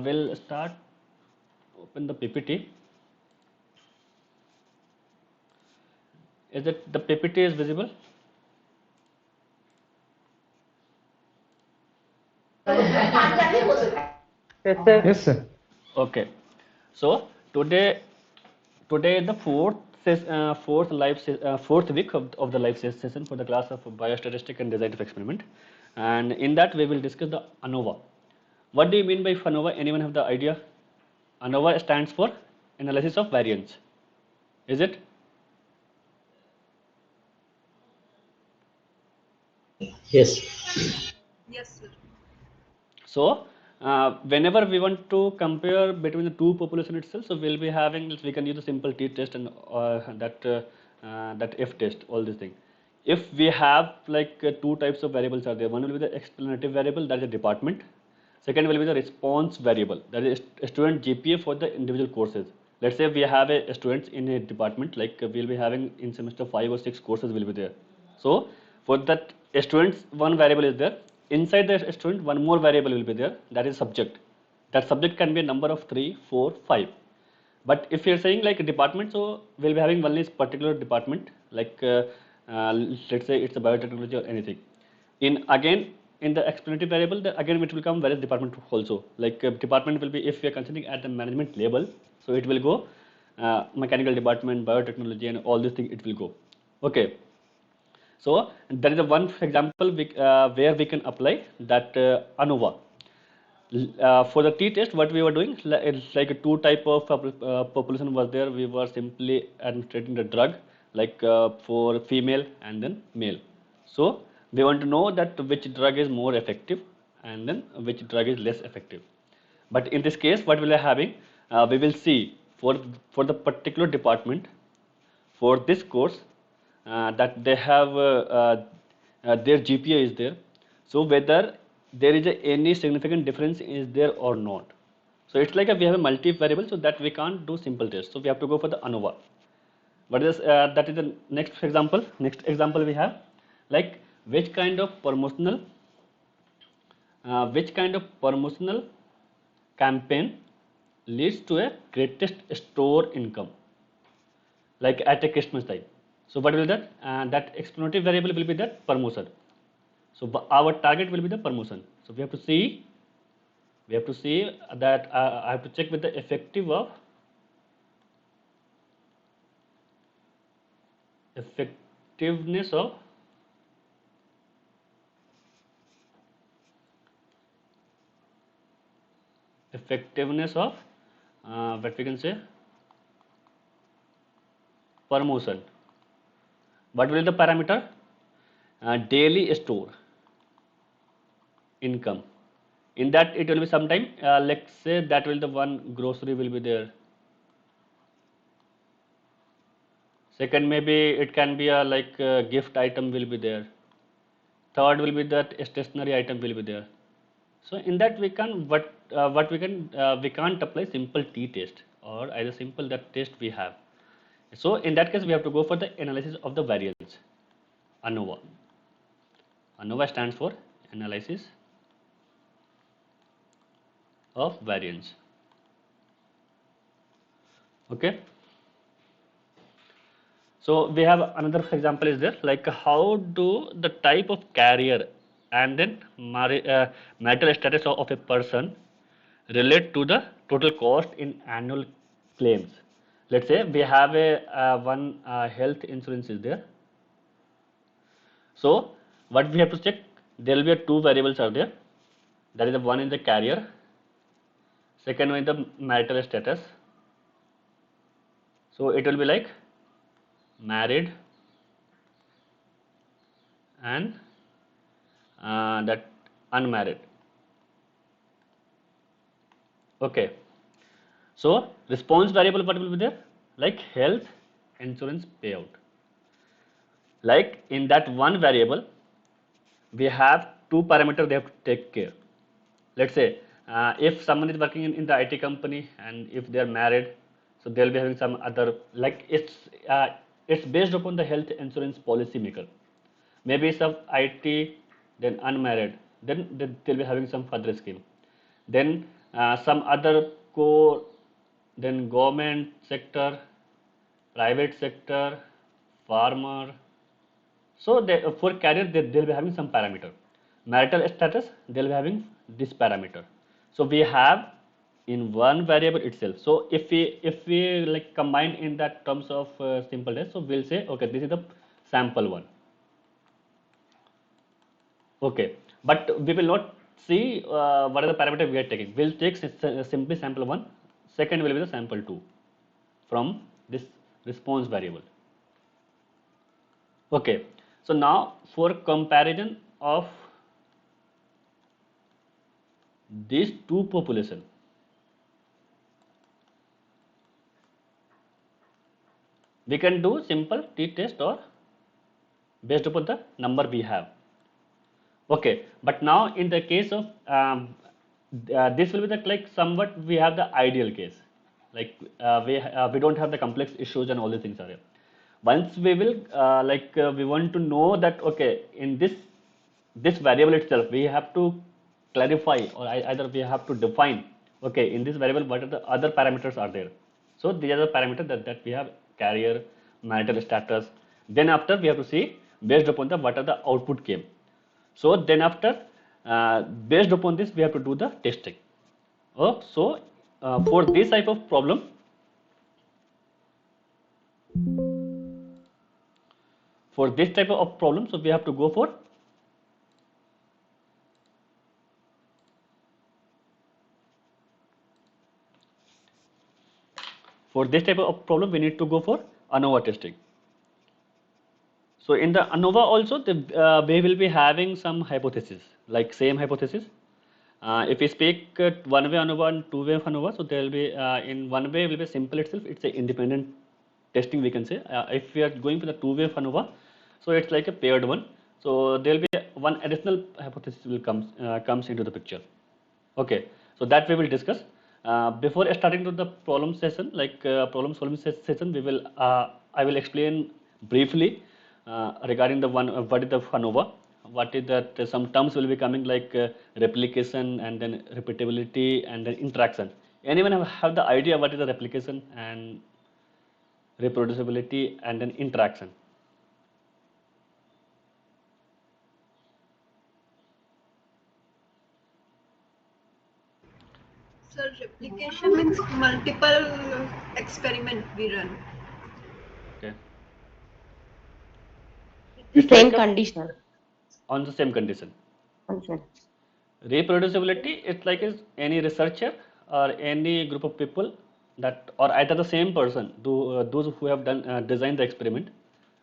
we'll start. Open the PPT. Is it the PPT is visible? Yes, sir. Yes, sir. Okay. So today is the fourth week of the live session for the class of biostatistics and design of experiment, and in that we will discuss the ANOVA. What do you mean by ANOVA? Anyone have the idea? ANOVA stands for analysis of variance. Is it? Yes. Yes, sir. So whenever we want to compare between the two population itself, so we'll be having, we can use the simple t-test and that f-test, all these things. If we have like two types of variables are there, one will be the explanative variable, that is a department. Second will be the response variable, that is a student GPA for the individual courses. Let's say we have a students in a department, like we'll be having in semester 5 or 6 courses will be there. So for that students, one variable is there. Inside the student, one more variable will be there, that is subject. That subject can be a number of 3, 4, 5. But if you're saying like a department, so we'll be having only particular department, like let's say it's a biotechnology or anything. In the explanative variable, again it will come various department also. Like department will be, if we are considering at the management level, so it will go mechanical department, biotechnology, and all these things it will go. Okay. So that is the one example where we can apply that ANOVA. For the t-test, what we were doing, it's like a two type of population was there. We were simply administrating the drug, like for female and then male. So we want to know that which drug is more effective and then which drug is less effective. But in this case, what we are having, we will see for the particular department, for this course, that they have their GPA is there. So whether there is any significant difference is there or not. So it's like we have a multi-variable, so that we can't do simple test. So we have to go for the ANOVA. What is that is the next example. Next example we have, like which kind of promotional campaign leads to a greatest store income, like at a Christmas time. So what will be that? That explanative variable will be that promotion. So our target will be the promotion. So we have to see that I have to check with the effectiveness of what we can say, promotion. What will be the parameter? Daily store income. In that it will be sometime, let's say that will the one grocery will be there. Second, maybe it can be a like gift item will be there. Third will be that stationery item will be there. So in that we can we can't apply simple t-test or either simple that test we have. So in that case we have to go for the analysis of the variance. ANOVA. ANOVA stands for analysis of variance. Okay. So we have another example is there, like how do the type of carrier and then marital status of a person relate to the total cost in annual claims. Let's say we have a one health insurance is there. So what we have to check, there will be two variables are there. That is the one in the carrier, second one is the marital status. So it will be like married and that unmarried. Okay. So response variable what will be there, like health insurance payout. Like in that one variable we have two parameters they have to take care. Let's say if someone is working in the IT company and if they are married, so they'll be having some other, like it's based upon the health insurance policy maker. Maybe some IT, then unmarried, then they'll be having some further scheme. Then some other core, then government sector, private sector, farmer. So for career, they'll be having some parameter. Marital status, they'll be having this parameter. So we have in one variable itself. So if we like combine in that terms of simple test, so we'll say okay, this is the sample one. Okay, but we will not see what are the parameter we are taking. We'll take simply sample one. Second will be the sample two from this response variable. Okay, so now for comparison of these two population, we can do simple t-test or based upon the number we have. Okay, but now in the case of this will be the like somewhat we have the ideal case, like we don't have the complex issues and all these things are there. Once we will we want to know that okay, in this variable itself we have to clarify or either we have to define okay, in this variable what are the other parameters are there. So these are the parameters that we have: carrier, marital status. Then after we have to see based upon the what are the output came. So then after based upon this we have to do the testing. Oh, so for this type of problem, so we have to go for this type of problem we need to go for ANOVA testing. So in the ANOVA also we will be having some hypothesis, like same hypothesis. If we speak one way ANOVA and two way ANOVA, so there will be in one way will be simple itself, it's a independent testing we can say. If we are going for the two way ANOVA, so it's like a paired one. So there will be one additional hypothesis will comes into the picture. Okay, so that we will discuss. Before starting to the problem session, like problem solving session, I will explain briefly regarding the one what is the ANOVA, what is that some terms will be coming like replication and then repeatability and then interaction. Anyone have the idea what is the replication and reproducibility and then interaction? So replication means multiple experiment we run. Okay, The it's like same a, condition. on the same condition. Okay. Reproducibility, it's like is any researcher or any group of people that or either the same person, those who have done designed the experiment,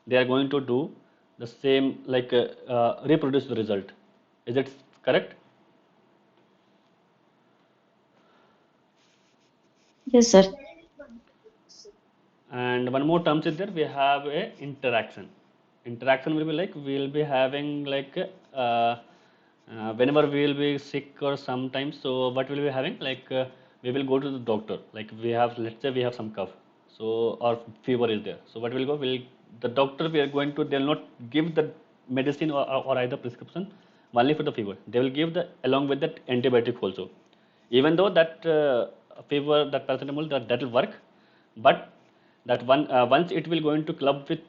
they are going to do the same like reproduce the result. Is it correct? Yes, sir. And one more terms is there, we have a interaction. Interaction will be like we will be having like whenever we will be sick or sometimes, so what will be having like we will go to the doctor, like we have, let's say we have some cough, so or fever is there, so what will go, will the doctor we are going to, they will not give the medicine or either prescription only for the fever, they will give the along with that antibiotic also, even though that fever, that paracetamol, that will work, but that one once it will going to club with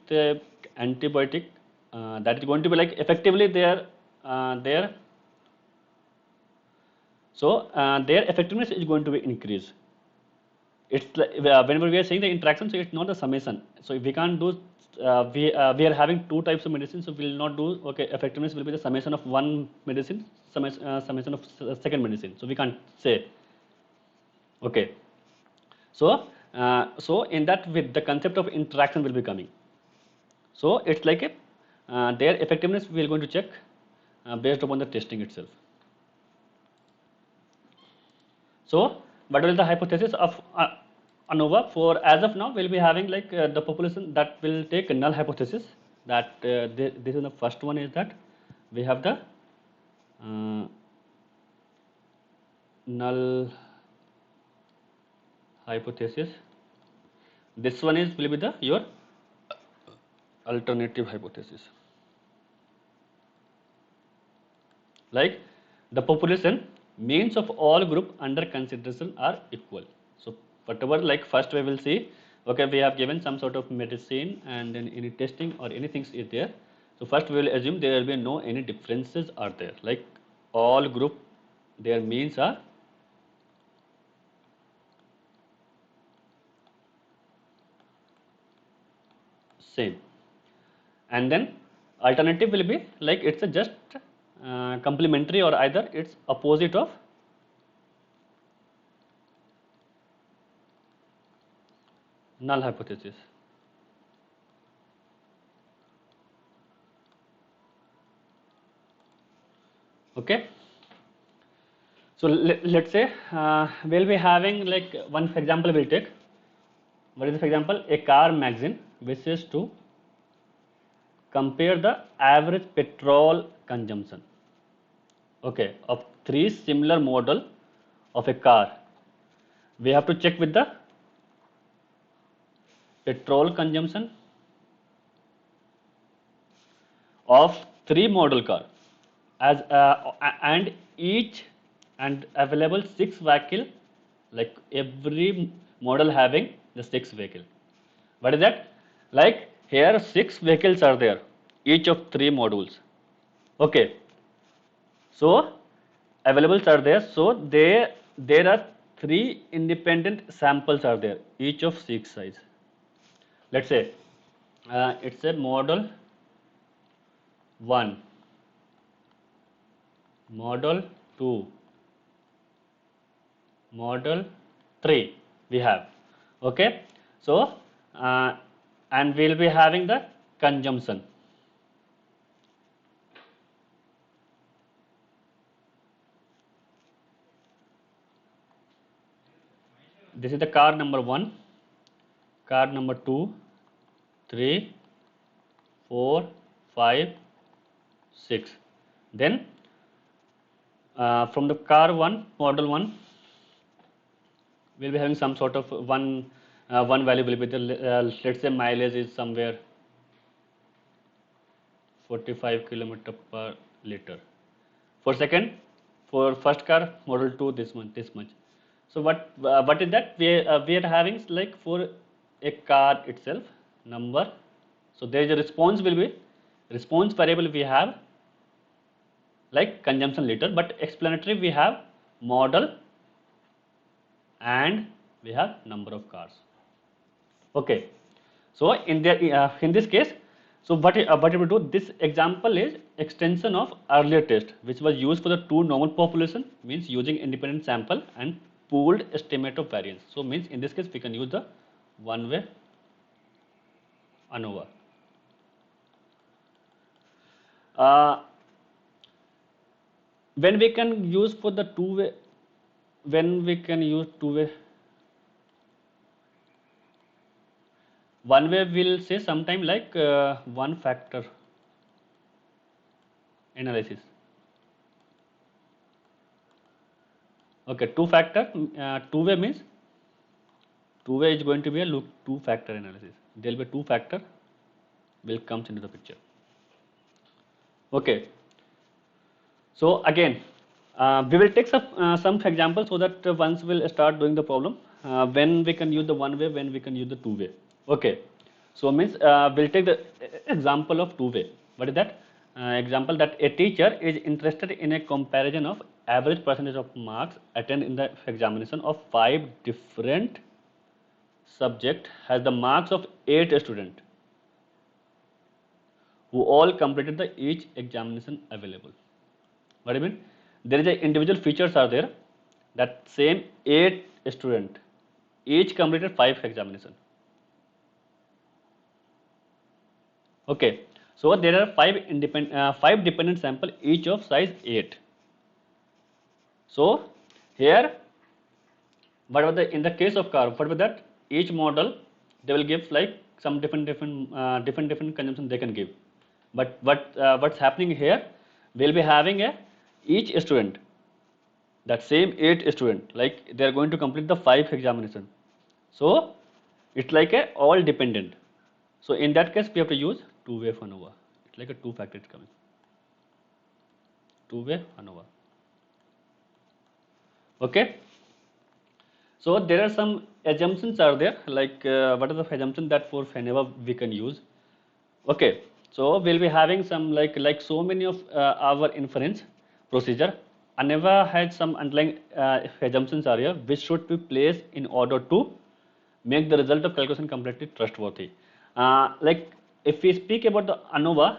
antibiotic, that is going to be like effectively there, so their effectiveness is going to be increased. It's like, whenever we are saying the interaction, so it's not a summation, so we can't do we are having two types of medicine, so we will not do okay, effectiveness will be the summation of one medicine, summation of second medicine, so we can't say. Okay, so so in that with the concept of interaction will be coming. So it's like a their effectiveness we are going to check based upon the testing itself. So what will the hypothesis of ANOVA? For as of now we'll be having like the population that will take a null hypothesis, that this is the first one, is that we have the null hypothesis. This one is will be the your alternative hypothesis. Like the population means of all group under consideration are equal. So whatever, like first we will see, okay, we have given some sort of medicine and then any testing or anything is there. So first we will assume there will be no any differences are there, like all group their means are same, and then alternative will be like it's a just complementary or either it's opposite of null hypothesis. Okay, so let's say we'll be having like one example we'll take. What is the example? A car magazine wishes to compare the average petrol consumption, okay, of three similar model of a car. We have to check with the petrol consumption of three model car as and each and available six vehicle, like every model having the six vehicle. What is that? Like here six vehicles are there, each of three modules. Okay, so availables are there. So there are three independent samples are there, each of six size. Let's say it's a model 1, model 2, model 3 we have. Okay, so and we'll be having the consumption. This is the car number 1, car number 2, 3, 4, 5, 6. Then from the car 1, model 1, we'll be having some sort of one value will be the let's say mileage is somewhere 45 kilometer per liter. For second, for first car model 2 this much. So what is that we are having like for a car itself number. So there is a response will be response variable we have like consumption liter, but explanatory we have model and we have number of cars. Okay, so in this case, so what we do, this example is extension of earlier test which was used for the two normal population, means using independent sample and pooled estimate of variance. So means in this case we can use the one way ANOVA. When we can use for the two way, when we can use two way, one way will say sometime like one factor analysis. Okay, two factor, two way means two way is going to be a look two factor analysis. There will be two factor will comes into the picture. Okay, so again we will take some examples so that once we'll start doing the problem when we can use the one way, when we can use the two way. Okay, so means we'll take the example of two way. What is that? Example that a teacher is interested in a comparison of average percentage of marks attained in the examination of 5 different subject has the marks of 8 students who all completed the each examination available. What do you mean? There is a individual features are there that same 8 student each completed 5 examination. Okay, so there are 5 dependent sample each of size 8. So here what was the in the case of car, what was that each model they will give like some different consumption they can give, but what's happening here, we'll be having a each student that same 8 student like they are going to complete the 5 examination. So it's like a all dependent. So in that case we have to use two way ANOVA. It's like a two factor is coming, two way ANOVA. Okay. So there are some assumptions are there, like what are the assumptions that for whenever we can use. Okay, so we'll be having some like so many of our inference procedure. ANEVA had some underlying assumptions are here which should be placed in order to make the result of calculation completely trustworthy. Like if we speak about the ANOVA,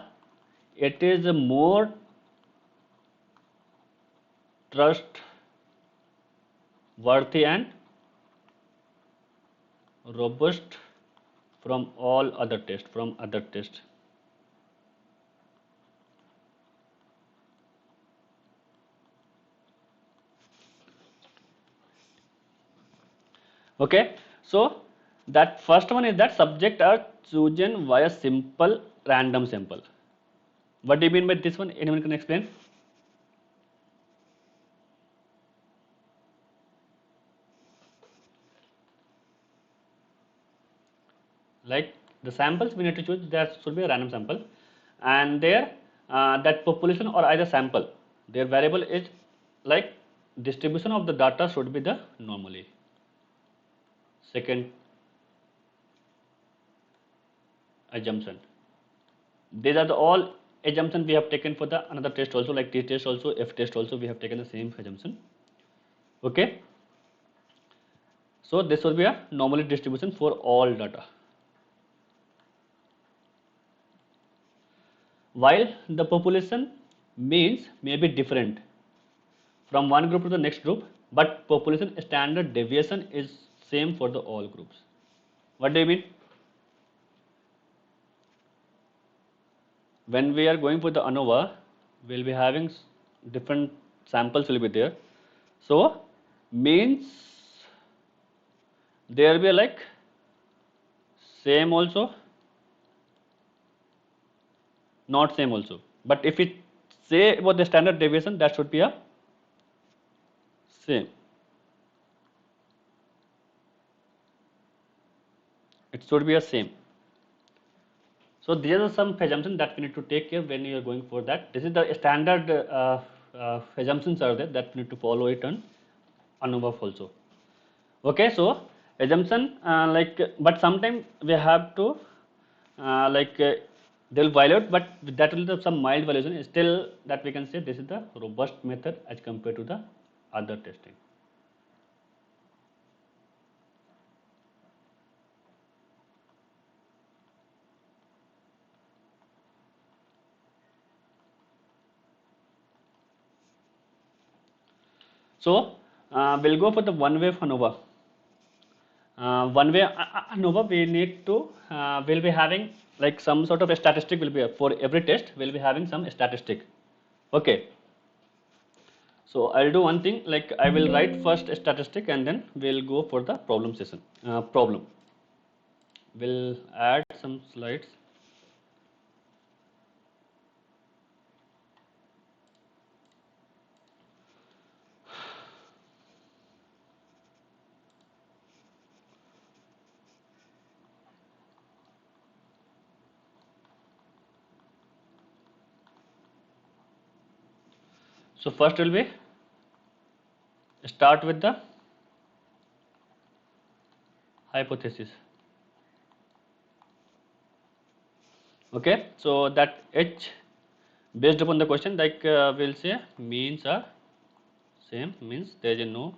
it is a more trustworthy and robust from all other tests, from other tests. Okay, so that first one is that subject are chosen via simple random sample. What do you mean by this one? Anyone can explain? Like the samples we need to choose, there should be a random sample, and there that population or either sample, their variable is like distribution of the data should be the normally. Second assumption. These are the all assumption we have taken for the another test also, like T test also, F test also, we have taken the same assumption. Okay. So this will be a normally distribution for all data. While the population means may be different from one group to the next group, but population standard deviation is same for the all groups. What do you mean? When we are going for the ANOVA, we'll be having different samples will be there. So means there will be like same also, not same also. But if we say about the standard deviation, that should be a same. It should be a same. So these are some assumptions that we need to take care when you are going for that. This is the standard assumptions are there that we need to follow it on ANOVA also. Okay, so assumption but sometimes we have to they will violate, but that will be some mild violation. Still, that we can say this is the robust method as compared to the other testing. So we'll go for the one way ANOVA. One way ANOVA, we need to will be having like some sort of a statistic will be for every test. We'll be having some statistic. Okay. So I'll do one thing, like I will write first a statistic and then we'll go for the problem session. Problem. We'll add some slides. So first will be start with the hypothesis. Okay, so that H based upon the question, like we'll say means are same, means there is no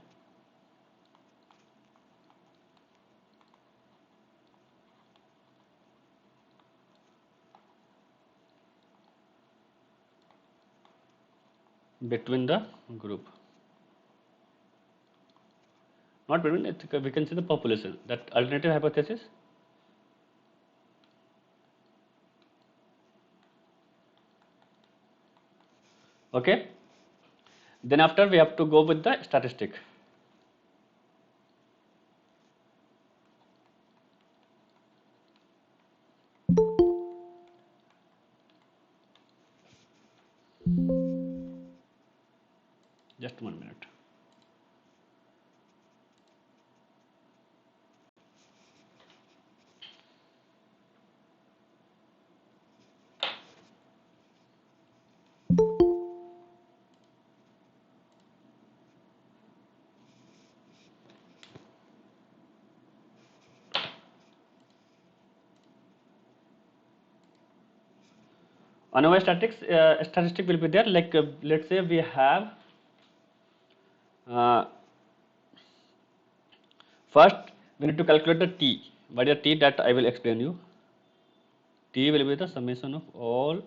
between the group, not between it, we can see the population, that alternative hypothesis. Okay, then after we have to go with the statistic. Just 1 minute. ANOVA statistic will be there, like let's say we have first we need to calculate the T. What is the T? That I will explain you. T will be the summation of all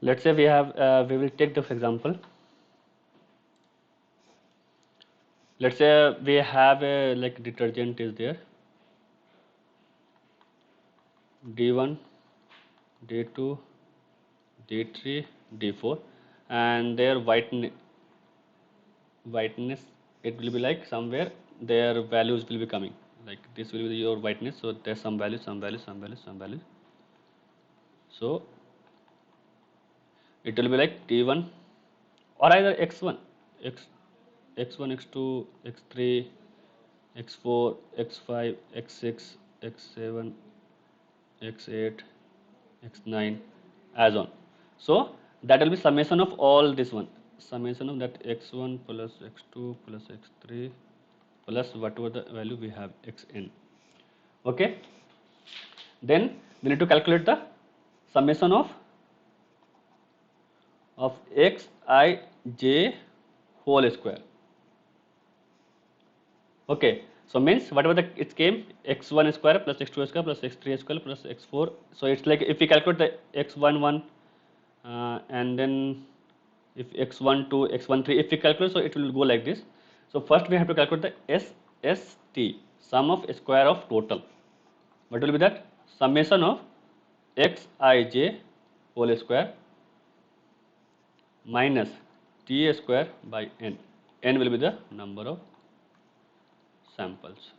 let's say we have we will take this example. Let's say we have a like detergent is there, D1, D2, D3, D4, and their whiteness it will be like somewhere their values will be coming, like this will be your whiteness, so there's some value, some value, some value, some value. So it will be like T1 or either X1, X1, X2, X3, X4, X5, X6, X7, X8, X9, as on. So that will be summation of all this one, summation of that X1 plus X2 plus X3 plus whatever the value we have, Xn. Okay. Then we need to calculate the summation of Xij whole square. Okay, so means whatever the it came, x1 square plus x2 square plus x3 square plus x4. So it's like if we calculate the x11 and then if x12, x13, if we calculate, so it will go like this. So first we have to calculate the SST, sum of square of total. What will be that? Summation of Xij whole square minus T square by n. N will be the number of samples.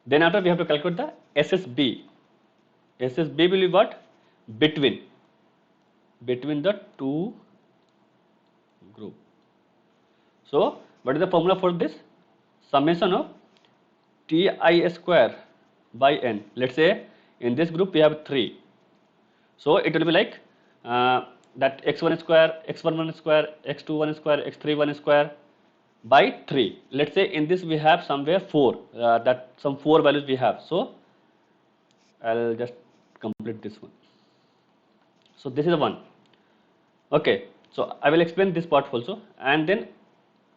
Then after we have to calculate the SSB. SSB will be what? Between the two group. So what is the formula for this? Summation of Ti square by n. Let's say in this group we have 3. So it will be like that x1 square, x11 square, x21 square, x31 square by 3. Let's say in this we have somewhere 4, that some 4 values we have. So I'll just complete this one. So this is the one. Okay, so I will explain this part also, and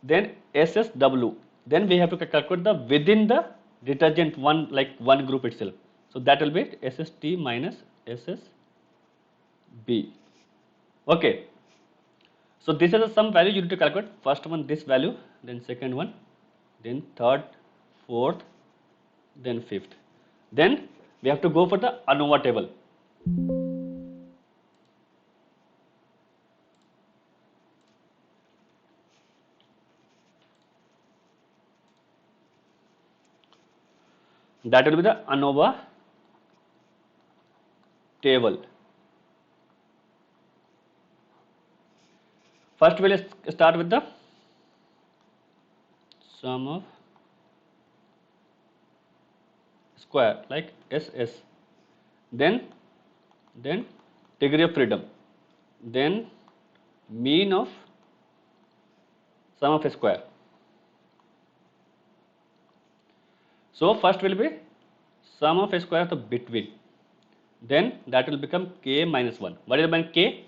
then SSW. Then we have to calculate the within the detergent one, like one group itself. So that will be SST minus SSB. Okay. So this is some value you need to calculate. First one this value, then second one, then third, fourth, then fifth. Then we have to go for the ANOVA table. That will be the ANOVA table. First we will start with the sum of square, like SS, then degree of freedom, then mean of sum of square. So first will be sum of square of the between, then that will become k minus 1. What is the k?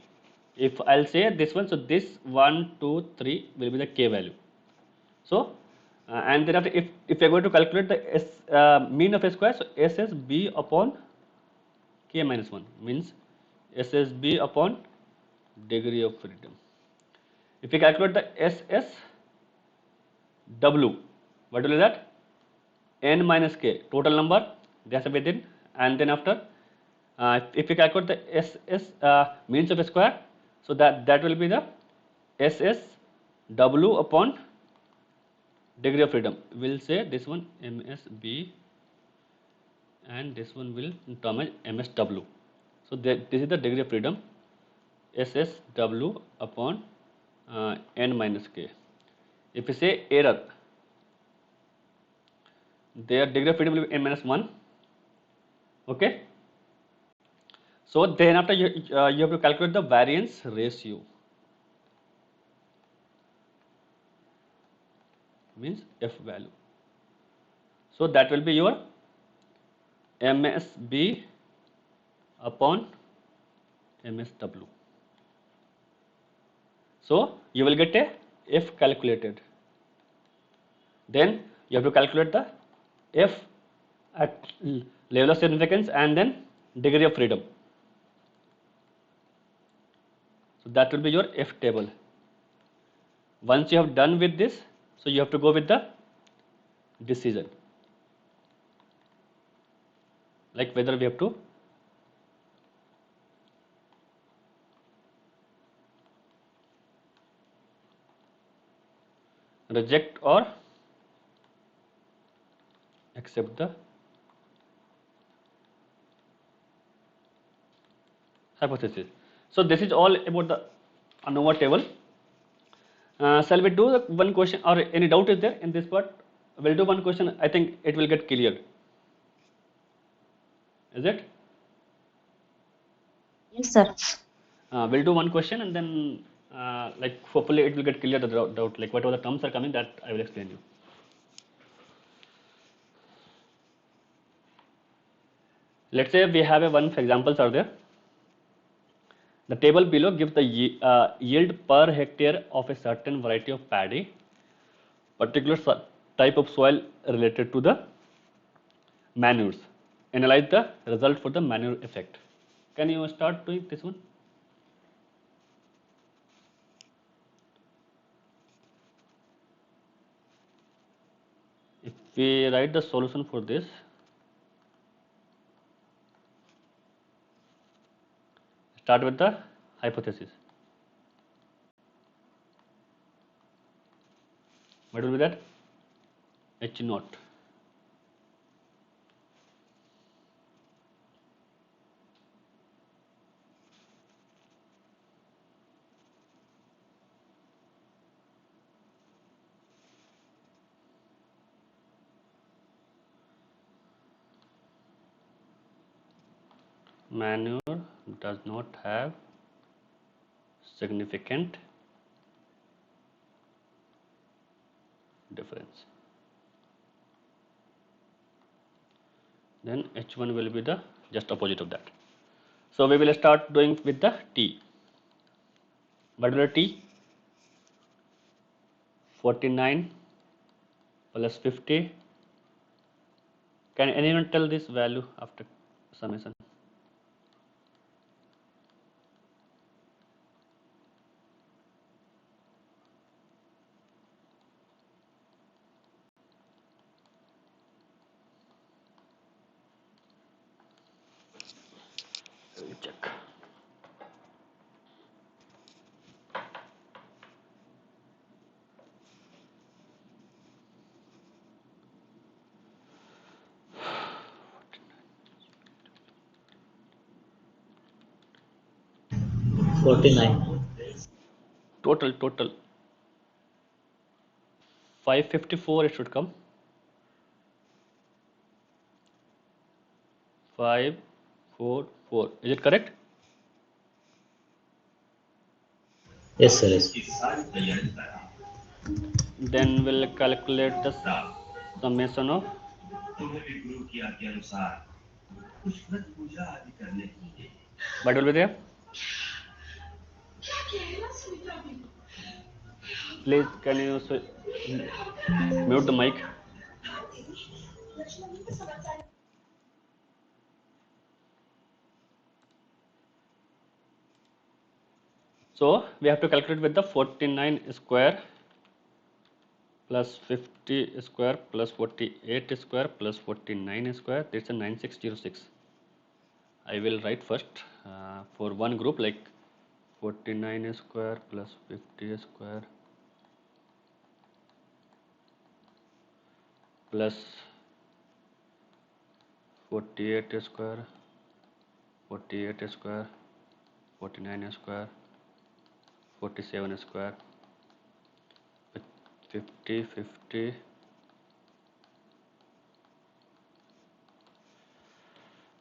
If I'll say this one, so this 1, 2, 3 will be the k value. So and then after if we are going to calculate the mean of a square, so SSB upon k minus 1 means SSB upon degree of freedom. If we calculate the SSW, what will be that? N minus k, total number, that's within, and then after if we calculate the SS means of a square, so that will be the SSW upon degree of freedom. We'll say this one MSB and this one will term as MSW. So this is the degree of freedom, SSW upon n minus k. If you say error, their degree of freedom will be n minus 1. Okay. So then after you have to calculate the variance ratio, means F value. So that will be your MSB upon MSW. So you will get a F calculated. Then you have to calculate the F at level of significance and then degree of freedom. So that will be your F table. Once you have done with this, so you have to go with the decision, like whether we have to reject or accept the hypothesis. So this is all about the ANOVA table. Shall we do the one question, or any doubt is there in this part? We'll do one question. I think it will get clear. Is it? Yes, sir. We'll do one question and then like hopefully it will get clear the doubt. Like whatever the terms are coming, that I will explain you. Let's say we have a one examples are there. The table below gives the yield per hectare of a certain variety of paddy, particular type of soil related to the manures. Analyze the result for the manure effect. Can you start doing this one? If we write the solution for this, start with the hypothesis. What will be that? H naught. Manure does not have significant difference. Then H1 will be the just opposite of that. So we will start doing with the T. What will be T? 49 plus 50. Can anyone tell this value after summation? Let me check. Total 554 it should come. 544. Is it correct? Yes, sir. Yes. Then we'll calculate the summation of what will be there? Please, can you mute the mic? So we have to calculate with the 49 square plus 50 square plus 48 square plus 49 square. That's a 9606. I will write first for one group, like 49 square plus 50 square plus 48 square, 48 square, 49 square, 47 square, 50, 50,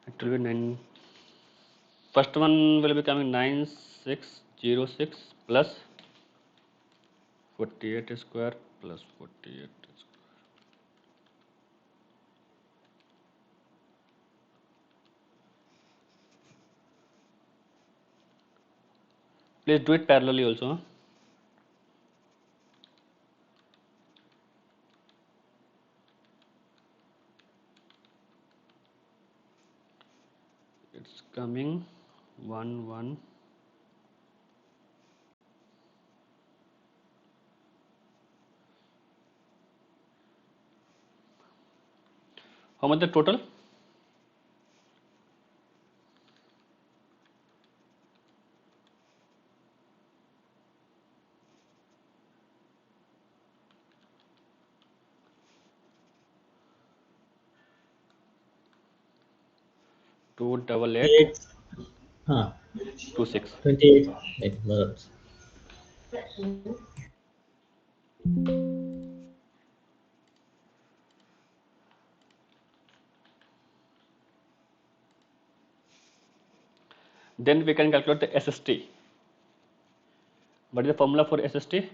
it will be 9. First one will be coming 9606 plus 48 square plus 48 square. Please do it parallelly also. It's coming 1 1. How much the total? Two double eight 8, 26. 28. Wait, no. Then we can calculate the SST. What is the formula for SST?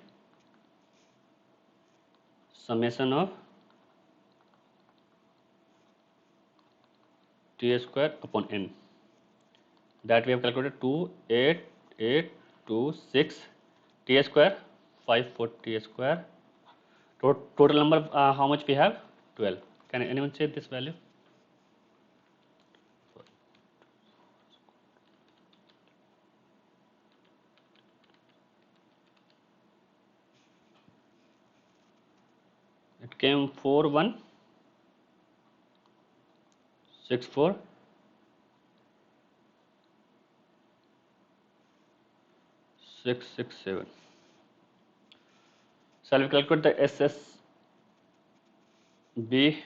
Summation of T square upon N. That we have calculated 2, 8, 8, 2, 6, T square, 5, 4 T square. Total number, how much we have? 12. Can anyone say this value? It came 4, 1, 6, 4, 6, 6, 7. Shall we calculate the SSB?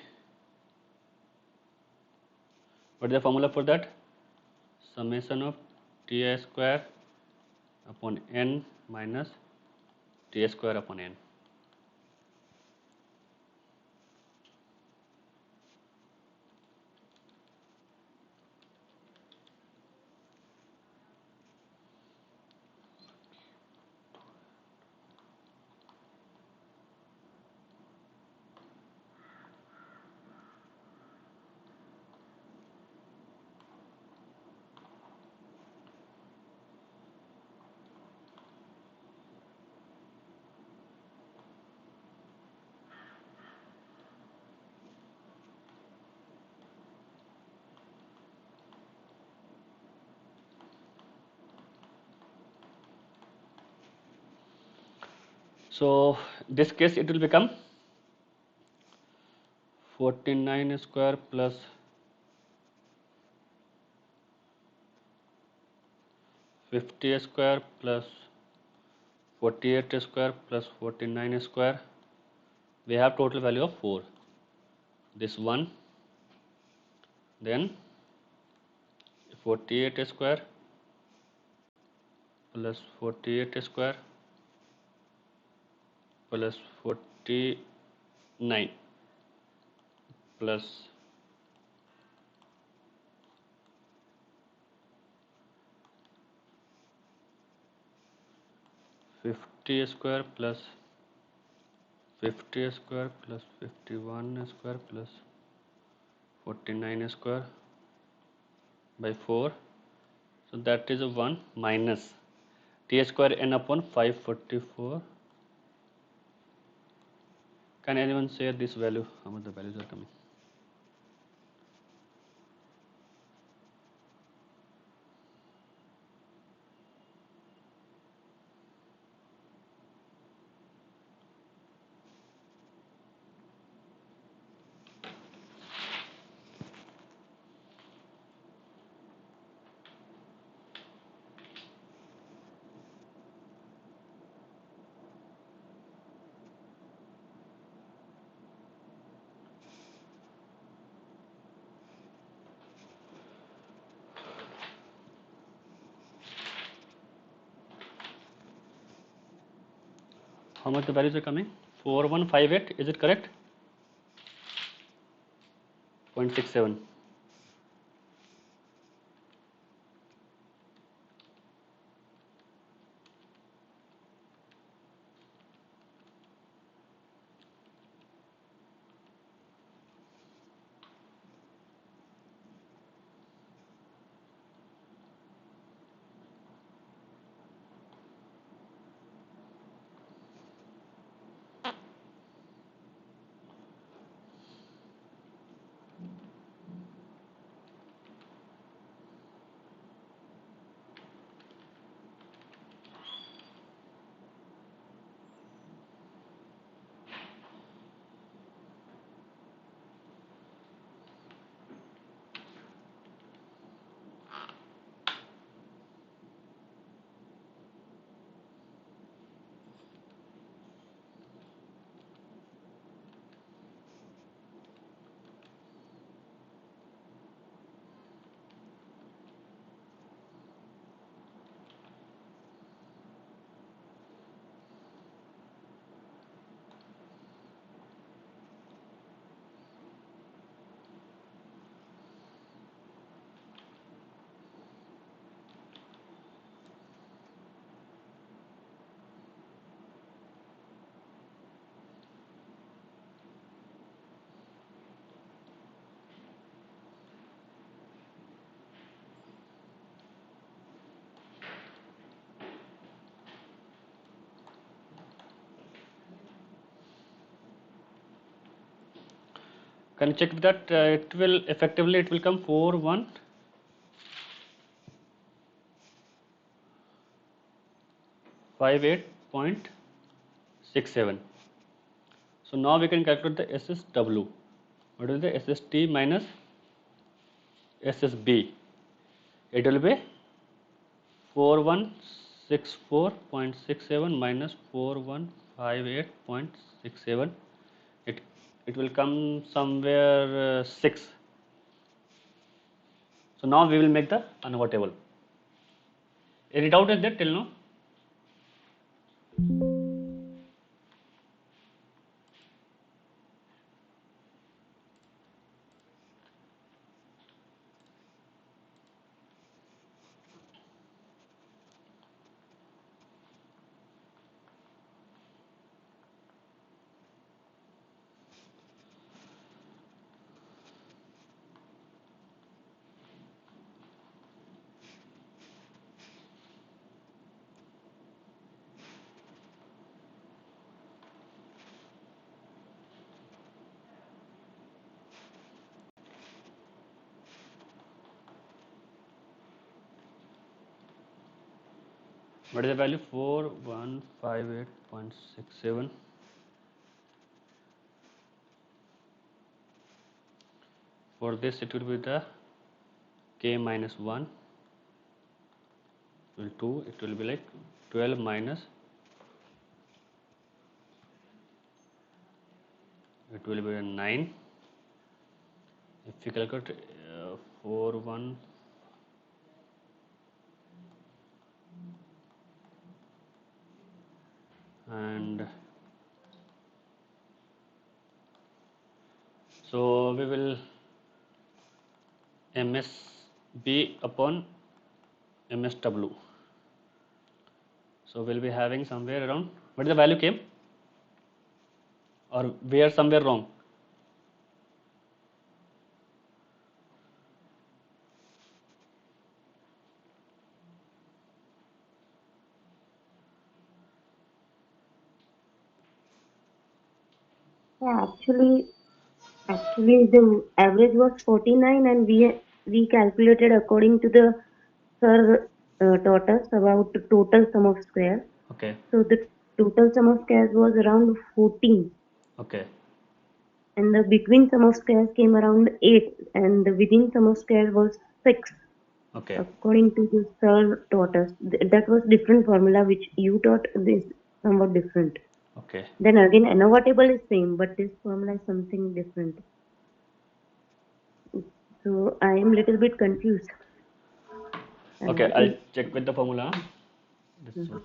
What is the formula for that? Summation of T square upon N minus T square upon N. So this case it will become 49 square plus 50 square plus 48 square plus 49 square. We have total value of 4. This one, then 48 square plus 48 square plus 49 plus 50 square plus 50 square plus 51 square plus 49 square by 4. So that is a 1 minus T square N upon 544. Can anyone say this value? How much the values are coming? how much the values are coming? 4158, is it correct? 0.67. Can you check that it will effectively it will come 4158.67. So now we can calculate the SSW. What is the SST minus SSB? It will be 4164.67 minus 4158.67. It will come somewhere 6. So now we will make the ANOVA table. Any doubt is there till now? What is the value? 4158.67. For this it will be the k minus 1 will 2, it will be like 12 minus, it will be a 9. If you calculate 4 1 and so we will MSB upon MSW. So we'll be having somewhere around, what is the value came, or we are somewhere wrong? Yeah, actually the average was 49 and we calculated according to the sir taught us about the total sum of squares. Okay, So the total sum of squares was around 14 okay, and the between sum of squares came around 8 and the within sum of squares was 6 okay, according to the sir taught us. That was different formula which you taught this somewhat different. okay. Then again, ANOVA table is same, but this formula is something different. So I am little bit confused. Okay, I'll check with the formula. This one.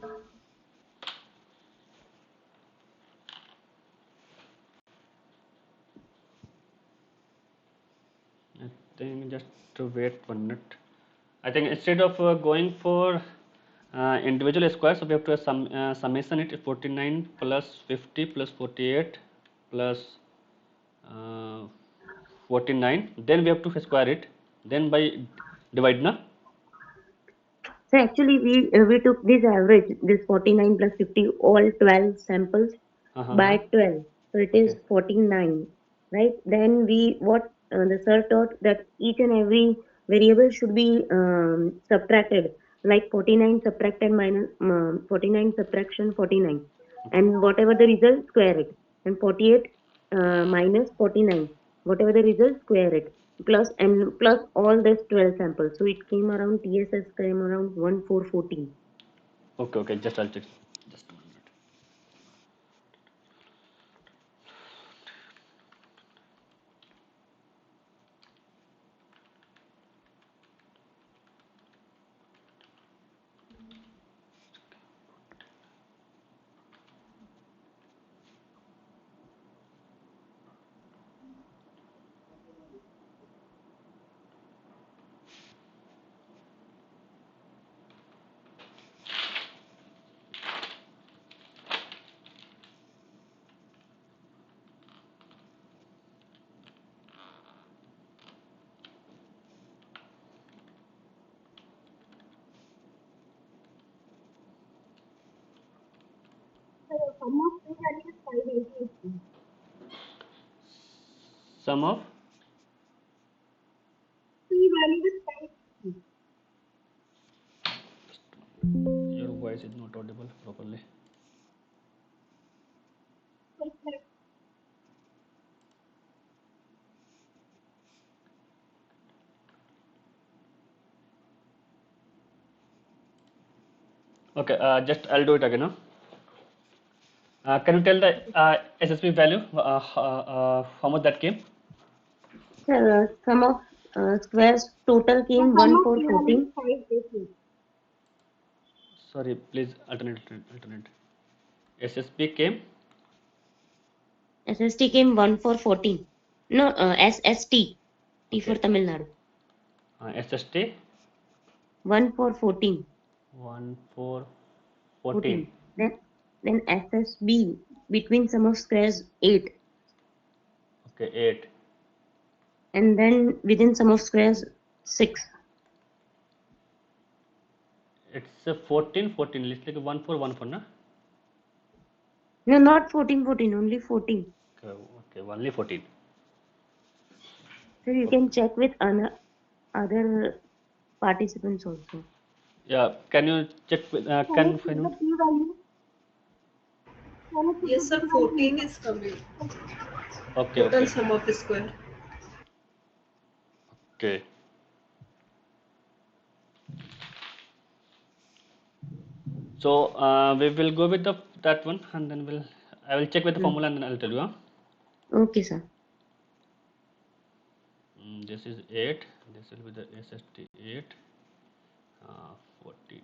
think just to wait 1 minute. I think instead of going for individual squares, so we have to summation it 49 plus 50 plus 48 plus uh, 49. Then we have to square it. Then by divide, na? So actually we took this average, this 49 plus 50, all 12 samples by 12. So it is Okay. 49, right? Then the sir taught that each and every variable should be subtracted, like 49 subtracted minus 49 subtraction 49, and whatever the result, square it, and 48 minus 49, whatever the result, square it, plus all this 12 samples. So it came around, TSS came around 1414. Okay, okay, just I'll check. Just 1 minute. Sum of your voice is not audible properly. Okay, just I'll do it again. Huh? Can you tell the SSP value? How much that came? Sum of squares total came 1414. Sorry, please alternate. SSP came SST came 1414. No, SST. T for okay. Tamil Nadu. SST 1414. 1414. Then SSB between sum of squares 8. Okay, 8. And then within sum of squares 6. It's 14, 14. It's like 1414, na? No, not 1414, only 14. Okay, okay, only 14. So you Okay. can check with other participants also. Yeah, can you check with, can find out? Yes, sir. 14 is coming. Okay, Total okay, sum of square. okay. So we will go with that one, and then I will check with the formula, and then I'll tell you. Huh? Okay, sir. This is 8. This will be the SST 8. 40.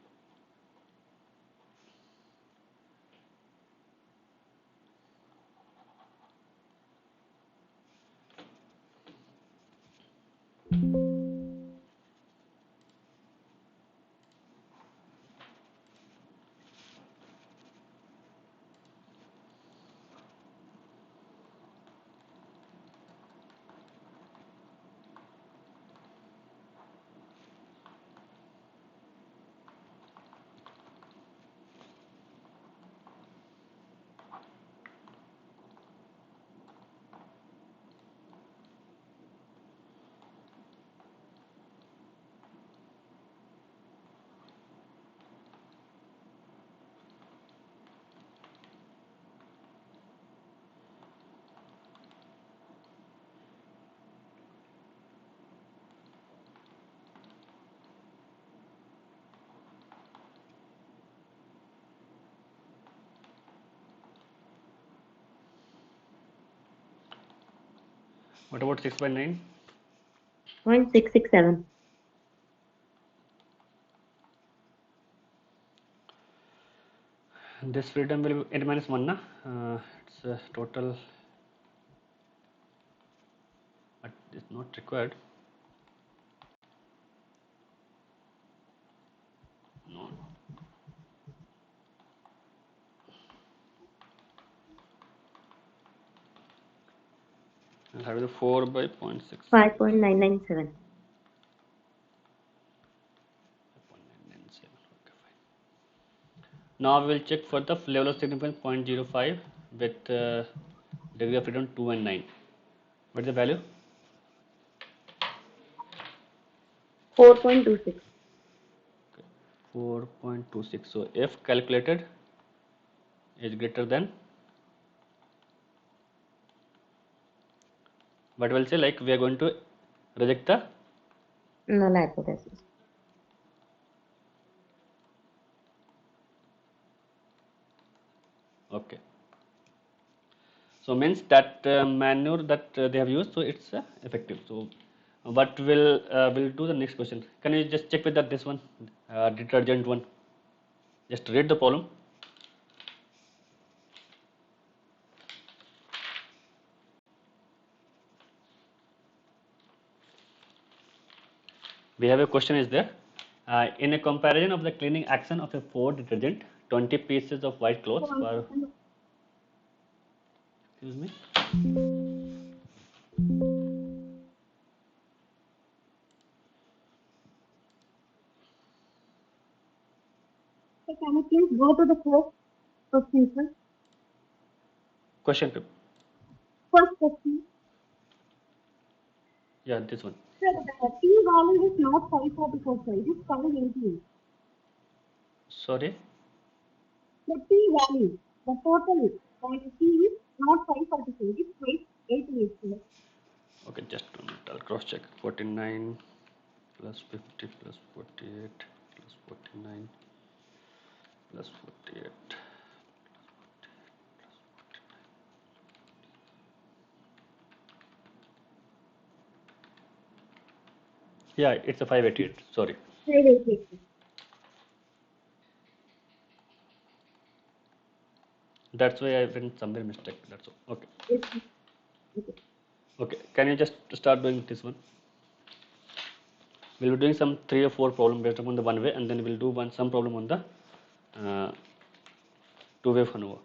What about 6 by 9? 0.667. This freedom will be n minus 1, na? It's total, but it's not required. No. I'll have the 4 by 0.6. 5.997. Now we will check for the level of significance 0.05 with degree of freedom 2 and 9. What is the value? 4.26. 4.26. So if calculated is greater than, what will say, like we are going to reject the Null hypothesis. okay. So means that manure that they have used, so it's effective. So what will do the next question? Can you just check with that this one detergent one? Just read the problem. We have a question is there. In a comparison of the cleaning action of a Ford detergent, 20 pieces of white clothes were. Excuse me. So can you please go to the first question, sir? Question paper. First question. Yeah, this one. Sir, the T value is not 544, sir. It is 588. Sorry. The T value, the total T is not 544, it is 588, sir. Okay, just a minute. I'll cross check. 49 plus 50 plus 48 plus 49 plus 48. Yeah, it's a 588. Sorry. 588. That's why I went somewhere mistake. That's all. Okay. Yes, sir. Okay. Okay. Can you just start doing this one? We'll be doing some 3 or 4 problem based upon the one way, and then we'll do some problem on the two-way FANOVA.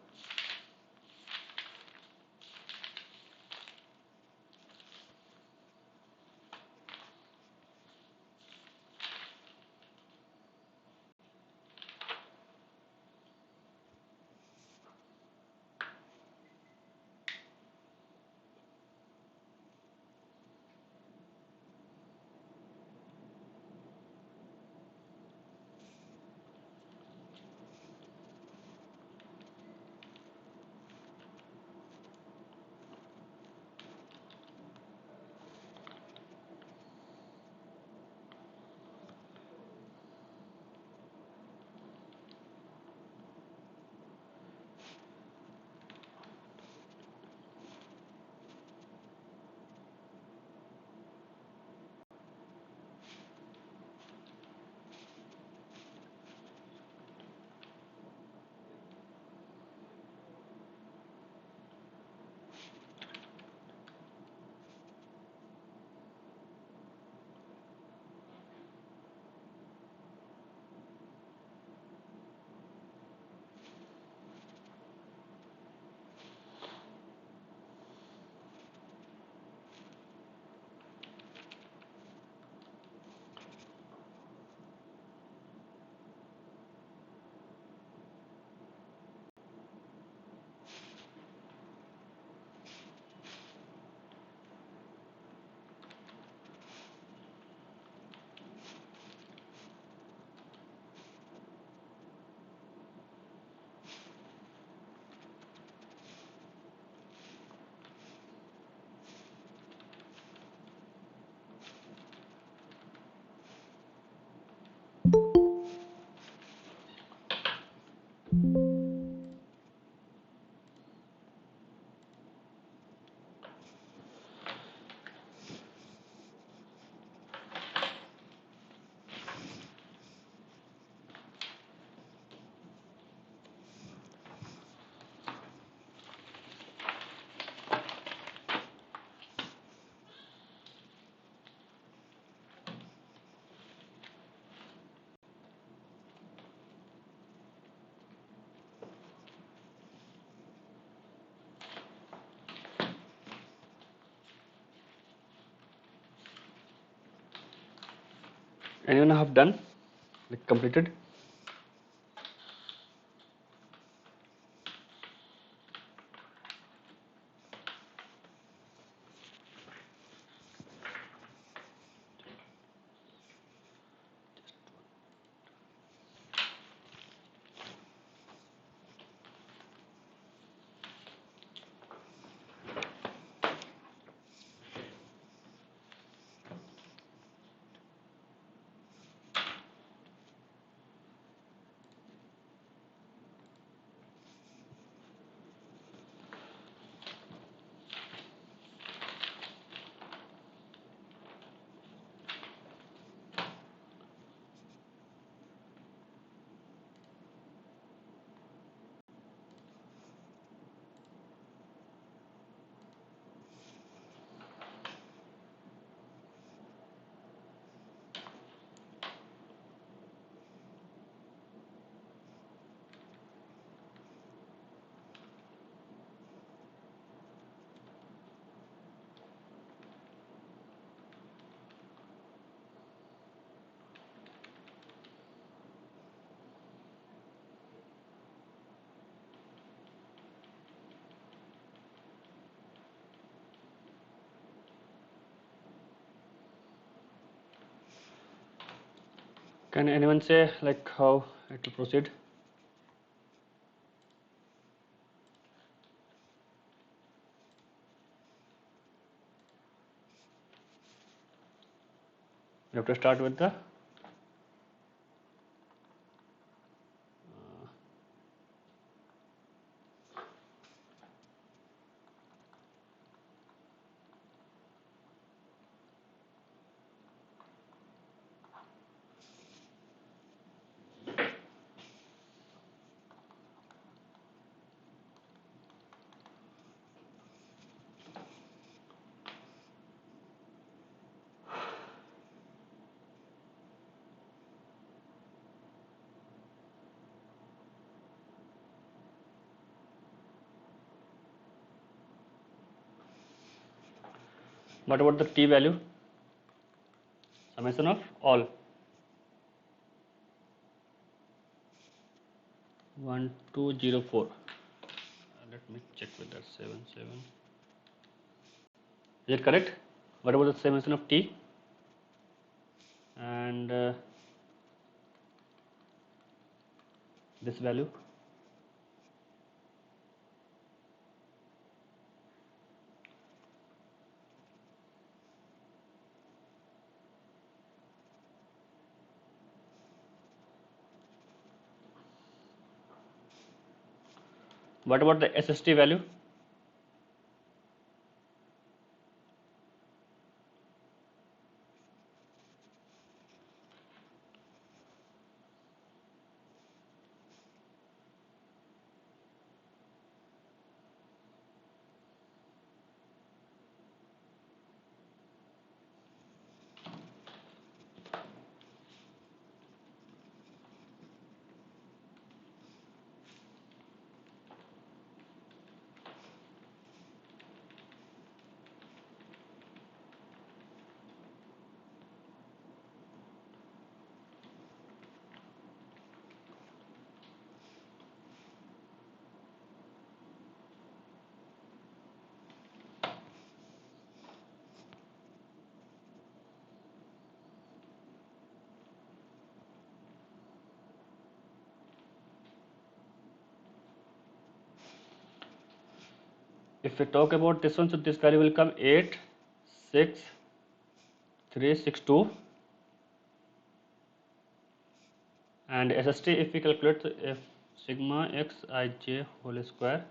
Anyone have done, like completed? Can anyone say like how it will proceed? You have to start with the what about the t value? Summation of all. 1204. Let me check with that 77. Is it correct? What about the summation of t? And this value? What about the SST value? If we talk about this one, so this value will come 86362, and SST, if we calculate, if sigma xij whole square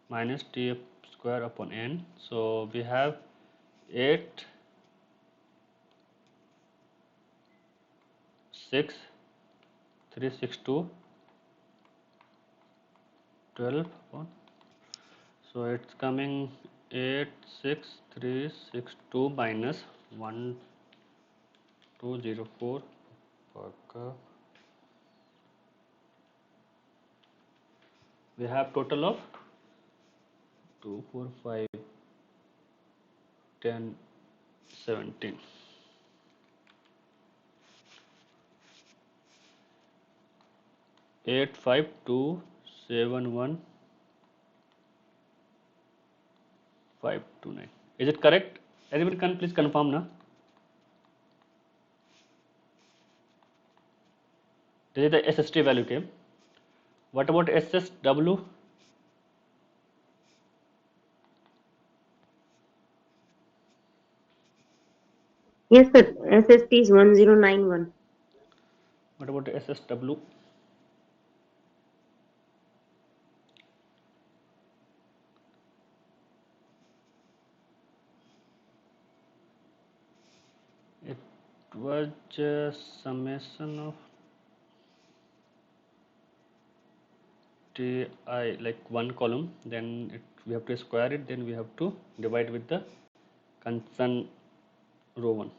minus tf square upon n, so we have 86362 12 upon, so it's coming 86362 minus 1204 we have total of 2 4 5 10 17. 85271,529. Is it correct? Anyone can please confirm now. This is the SST value came. What about SSW? Yes, sir. SST is 1091. What about SSW? It was summation of ti like one column, then we have to square it, then we have to divide with the concern row 1.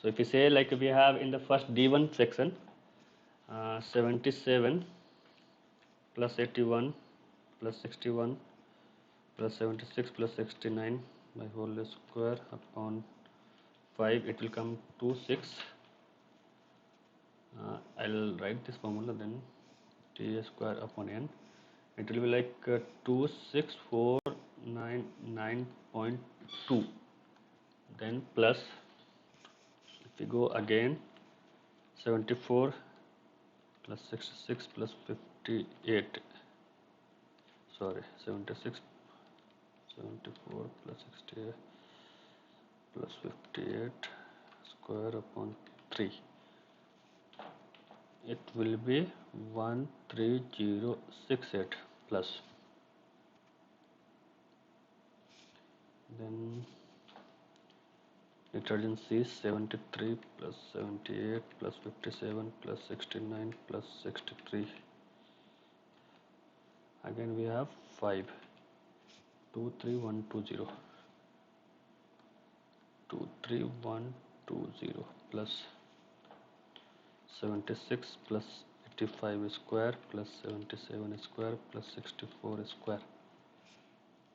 So if you say like we have in the first D1 section 77 plus 81 plus 61 plus 76 plus 69 by whole square upon 5, it will come to 6. I'll write this formula, then t square upon n, it will be like 26499.2, then plus, if we go again 74 plus 66 plus 58, sorry 76 74 plus 68 plus 58 square upon 3, it will be 13068 plus, then detergent C 73 plus 78 plus 57 plus 69 plus 63, again we have 5 23120 23120 plus 76 plus 85 square plus 77 square plus 64 square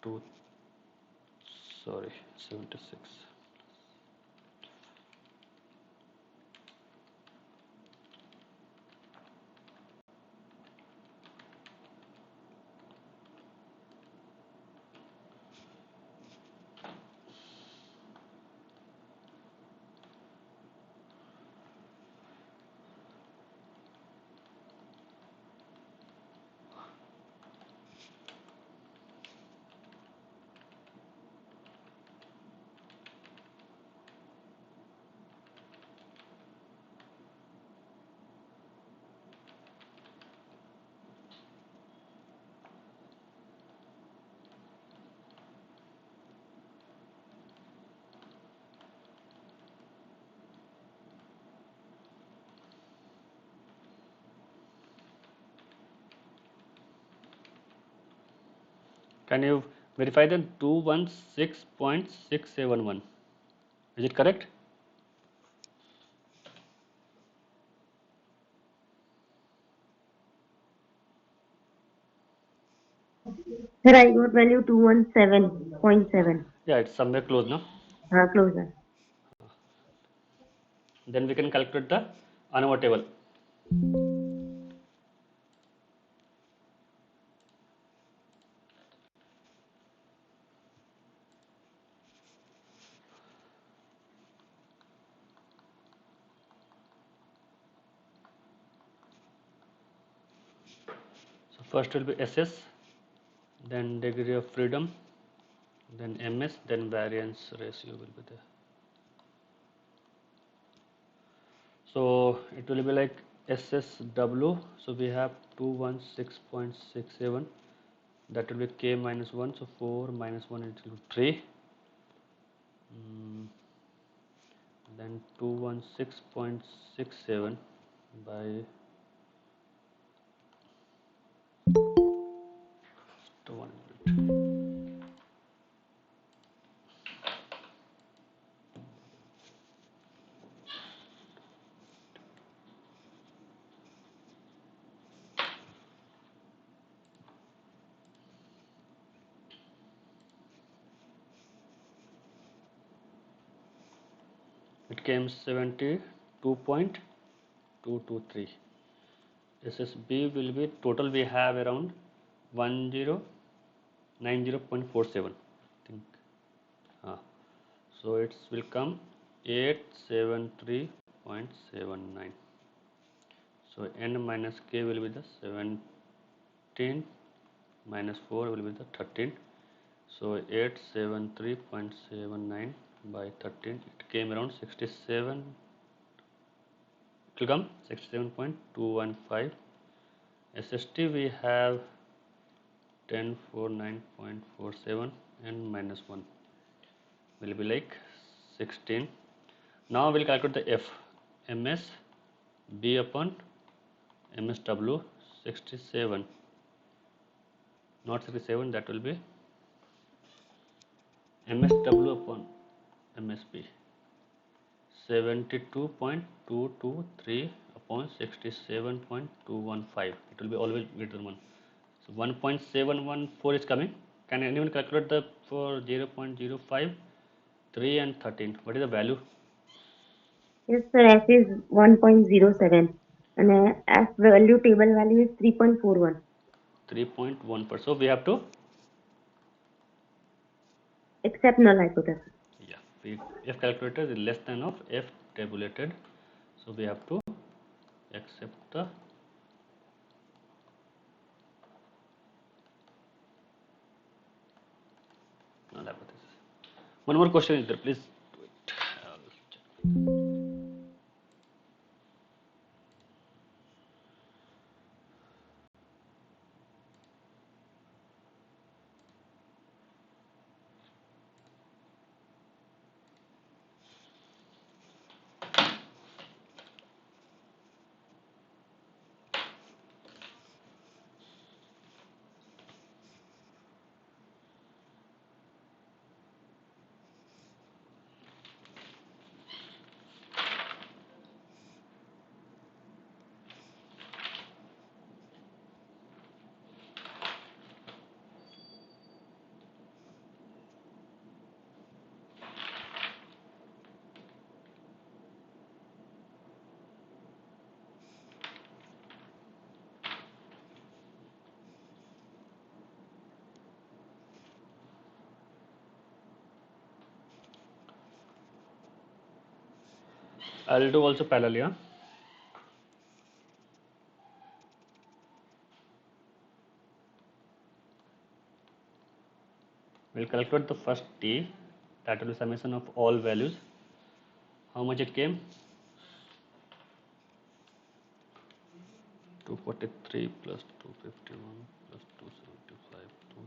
2 sorry 76. Can you verify the 216.671? Is it correct? Sir, I got value 217.7. Yeah, it's somewhere close now. Closer. Then we can calculate the ANOVA table. So first will be SS, then degree of freedom, then MS, then variance ratio will be there. So it will be like SSW, so we have 216.67, that will be K minus 1, so 4 minus 1 is equal to 3, then 216.67 by 100. It came 72.223. SSB will be total we have around 1090.47 I think. So it will come 873.79. So n minus k will be the 17 minus 4 will be the 13. So 873.79 by 13, it came around 67. It will come 67.215. SST we have 1049.47 and minus 1 will be like 16. Now we'll calculate the F. MS B upon MSW 67, not 67, that will be MSW upon MSB 72.223 upon 67.215. It will be always greater than 1. So 1.714 is coming. Can anyone calculate the for 0.05, 3 and 13? What is the value? Yes, sir. F is 1.07 and F value table value is 3.41. 3.1%. So we have to Except null hypothesis. F calculator is less than of F tabulated. So we have to accept the null hypothesis. One more question is there, please do it. I'll do also parallel, yeah. We'll calculate the first T, that will be summation of all values. How much it came? 243 plus 251 plus 275, 2.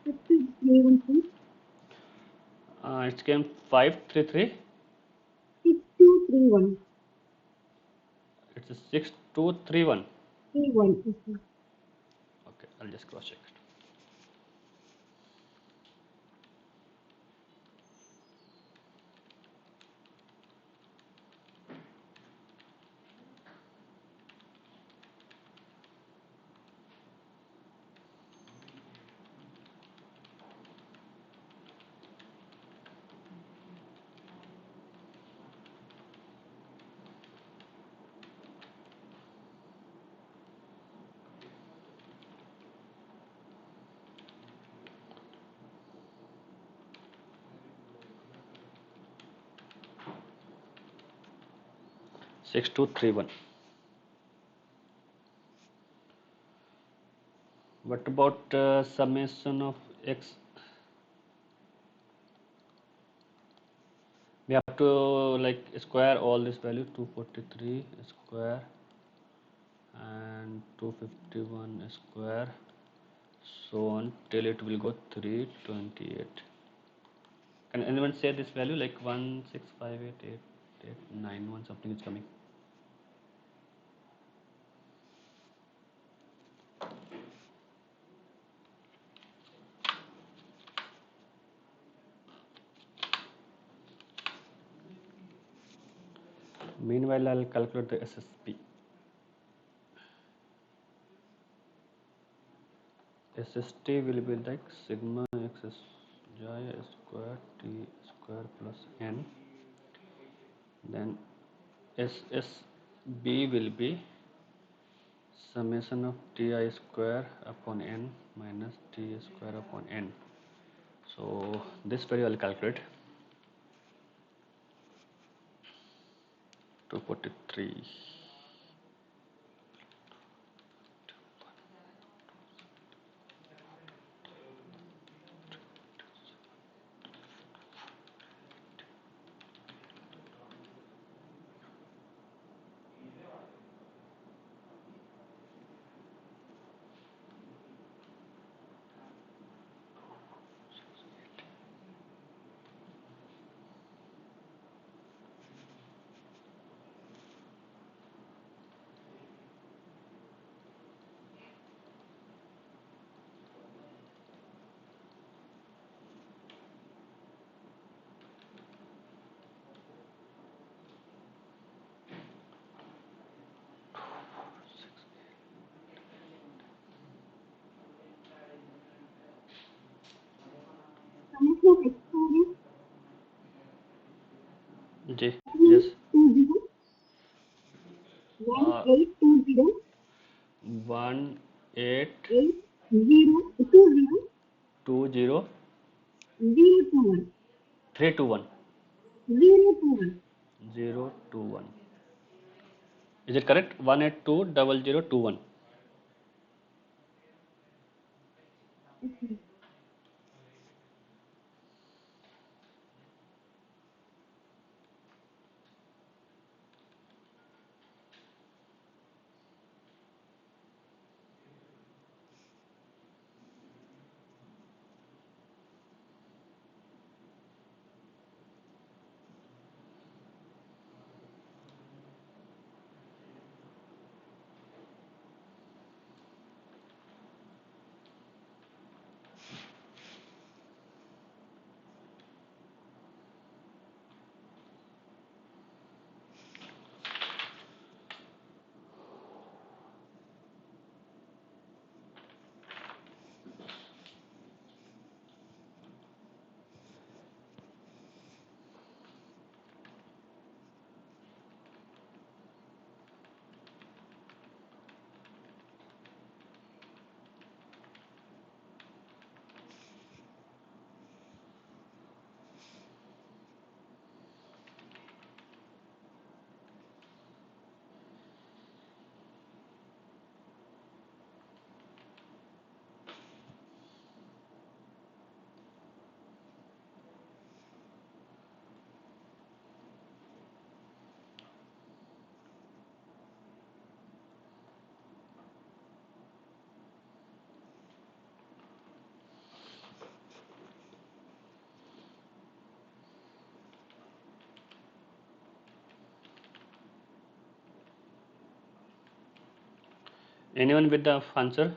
6231. It came 533. 6231. It's a 6231. 31. Okay, I'll just cross check it. Six two three one. What about summation of x? We have to like square all this value, 243 square and 251 square, so on till it will go 328. Can anyone say this value like 1658891 something is coming? Meanwhile, I'll calculate the SSP. SST will be like sigma x square t square plus n. Then SSB will be summation of ti square upon n minus t square upon n. So this value I'll calculate. 243. Ji, yes. 1 8 2 0 3 2 1 0 2 1. Is it correct? 1820021. Anyone with the answer?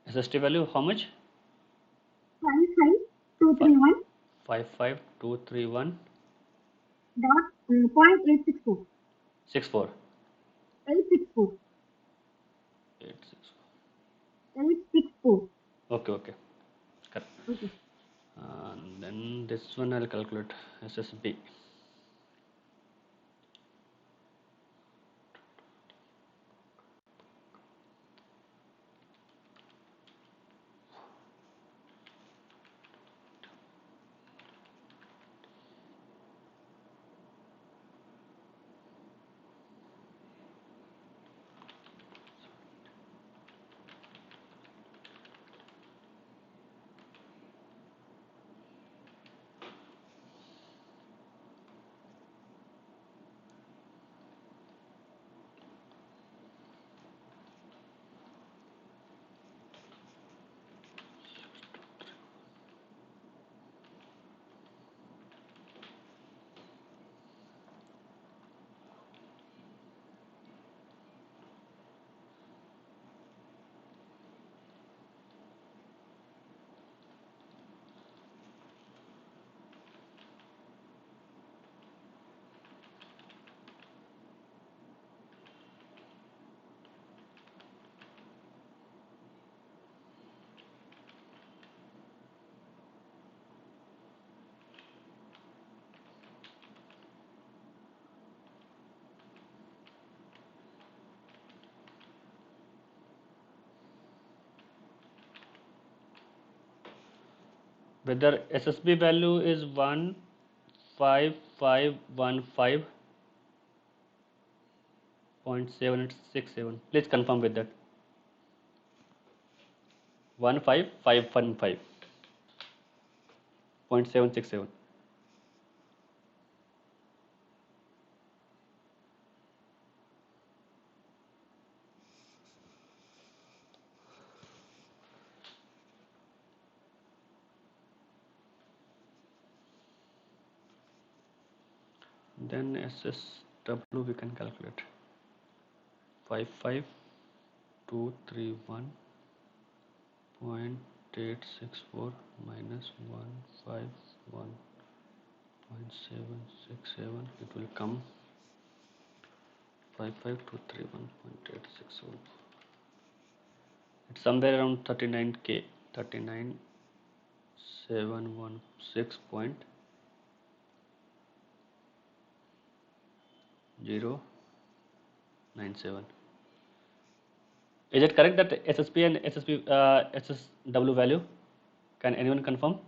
SST value how much? 55231 64 864. Okay. Correct. And then this one I'll calculate SSB. whether SSB value is 15515.767. Please confirm with that. 15515.767. Then SSW we can calculate 55231.864 minus 151.767. It will come 55231.867. It's somewhere around 39k, 39716.097. Is it correct that SSP and SSW value? Can anyone confirm?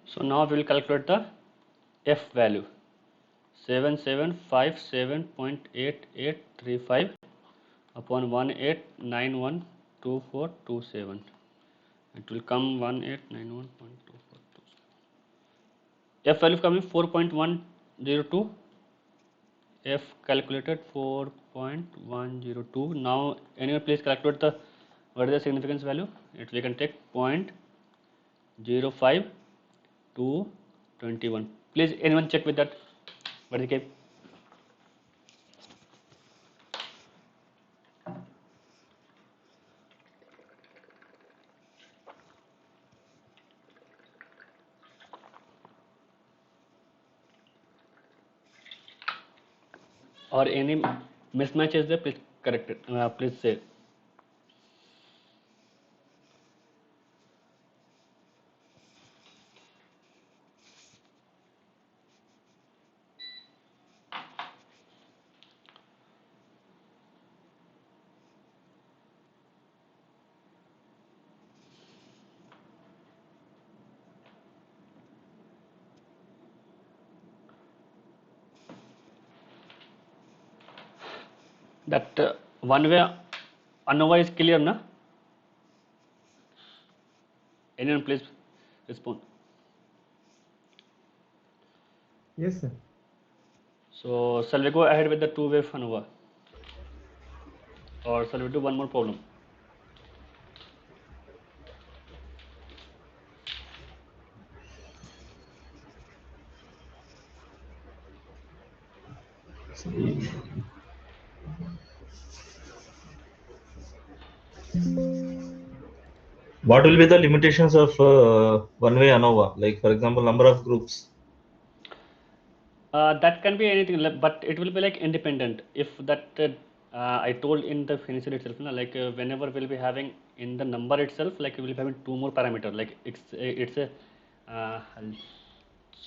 So now we will calculate the F value 7757.8835 upon 18912427. It will come 1891.2427. F value coming 4.102. F calculated 4.102. Now anyone please calculate the what is the significance value? We can take 0.05 to 21. Please anyone check with that. What is the case? Or any mismatch is there? Please correct it. Please say. That one way ANOVA is clear, na? Anyone please respond. Yes, sir. So shall we go ahead with the two-way ANOVA, or shall we do one more problem? What will be the limitations of one-way ANOVA? Like, for example, number of groups. That can be anything, but it will be like independent. If that I told in the definition itself, like whenever we'll be having in the number itself, like we'll be having two more parameter. Like it's a I'll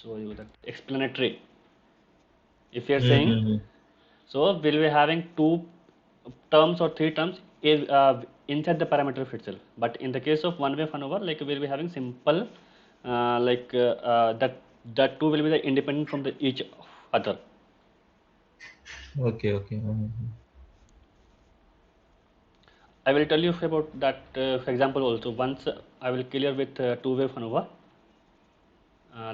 show you that explanatory. If you're saying, Mm-hmm. so we'll be having two terms or three terms is inside the parameter of itself. But in the case of one-way ANOVA, like we'll be having simple that two will be the independent from the each other. Okay, okay. I will tell you about that example also. Once I will clear with two-way ANOVA.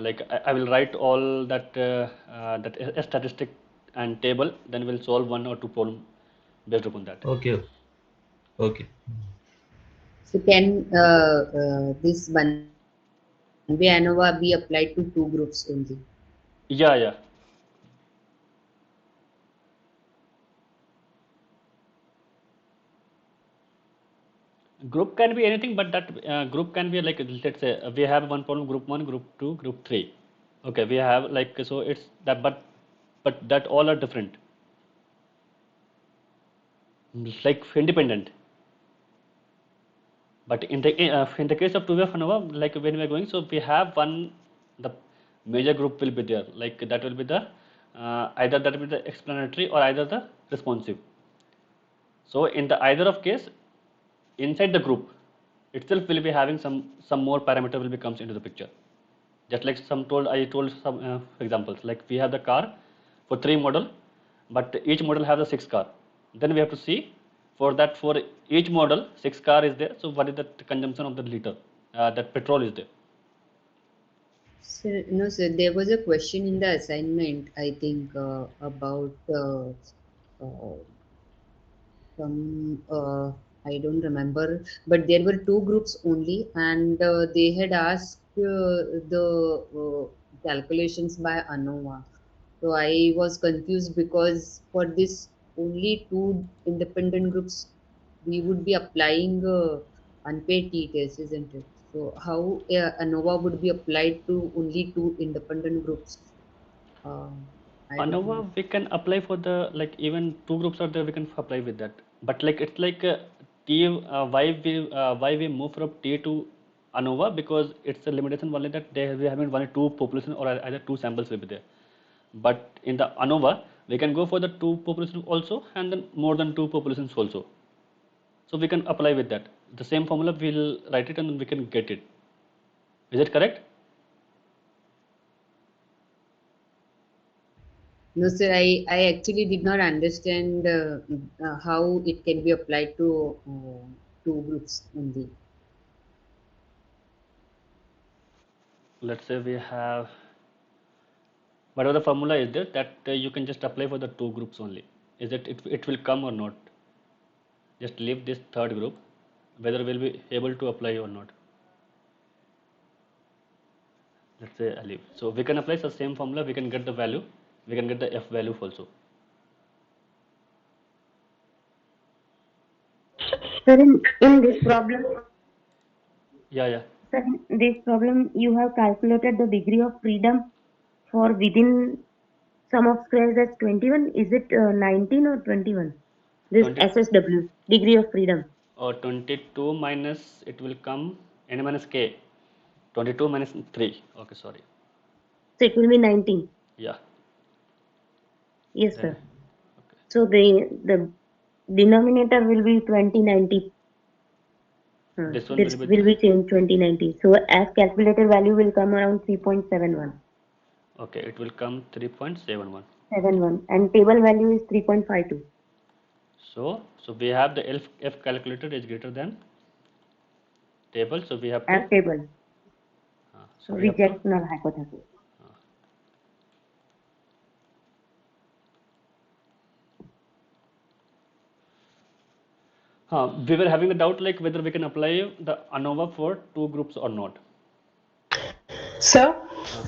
Like I will write all that that a statistic and table. Then we'll solve one or two problem based upon that. Okay, okay. So can this one-way ANOVA be applied to two groups only? Yeah, yeah. Group can be anything, but that group can be like, let's say we have one problem, group 1, group 2, group 3. Okay, we have like, so it's that, but that all are different, like independent. But in the case of two-way ANOVA, like when we are going, so we have one, the major group will be there, like that will be the either that will be the explanatory or either the responsive. So in the either of case, inside the group itself will be having some more parameter will be comes into the picture. Just like I told some examples, like we have the car for 3 model, but each model have the 6 car. Then we have to see for each model 6 car is there. So what is the consumption of the liter that petrol is there? So, no, sir, there was a question in the assignment, I think, about uh, some, I don't remember, but there were two groups only, and they had asked the calculations by ANOVA. So I was confused because for this only two independent groups, we would be applying unpaid t-test, isn't it? So how ANOVA would be applied to only two independent groups? Uh, I don't know. ANOVA we can apply for the, like even two groups are there, we can apply with that. But like it's like T why we move from T to ANOVA, because it's a limitation only that we haven't only two population or either two samples will be there. But in the ANOVA we can go for the two population also, and then more than two populations also. So we can apply with that. The same formula we'll write it and then we can get it. Is it correct? No, sir, I actually did not understand how it can be applied to two groups only. Let's say we have whatever the formula is there, that you can just apply for the two groups only. Is it will come or not? Just leave this third group, whether we'll be able to apply or not. Let's say I leave. So we can apply the same formula, we can get the value, we can get the F value also. Sir, in this problem, Yeah, yeah. sir, in this problem, you have calculated the degree of freedom for within sum of squares as 21. Is it 19 or 21? This 20 SSW, degree of freedom. or 22 minus, it will come n minus k. 22 minus 3. Okay, sorry. So it will be 19. Yeah. Yes, Then sir. So the denominator will be 2090. this one This will be will be changed 2090. So as calculated value will come around 3.71. okay. It will come 3.71. 71 and table value is 3.52. So we have the F calculated is greater than table. So we have to. F table. So we have to. Reject null hypothesis. We were having the doubt like whether we can apply the ANOVA for two groups or not. Sir? Uh,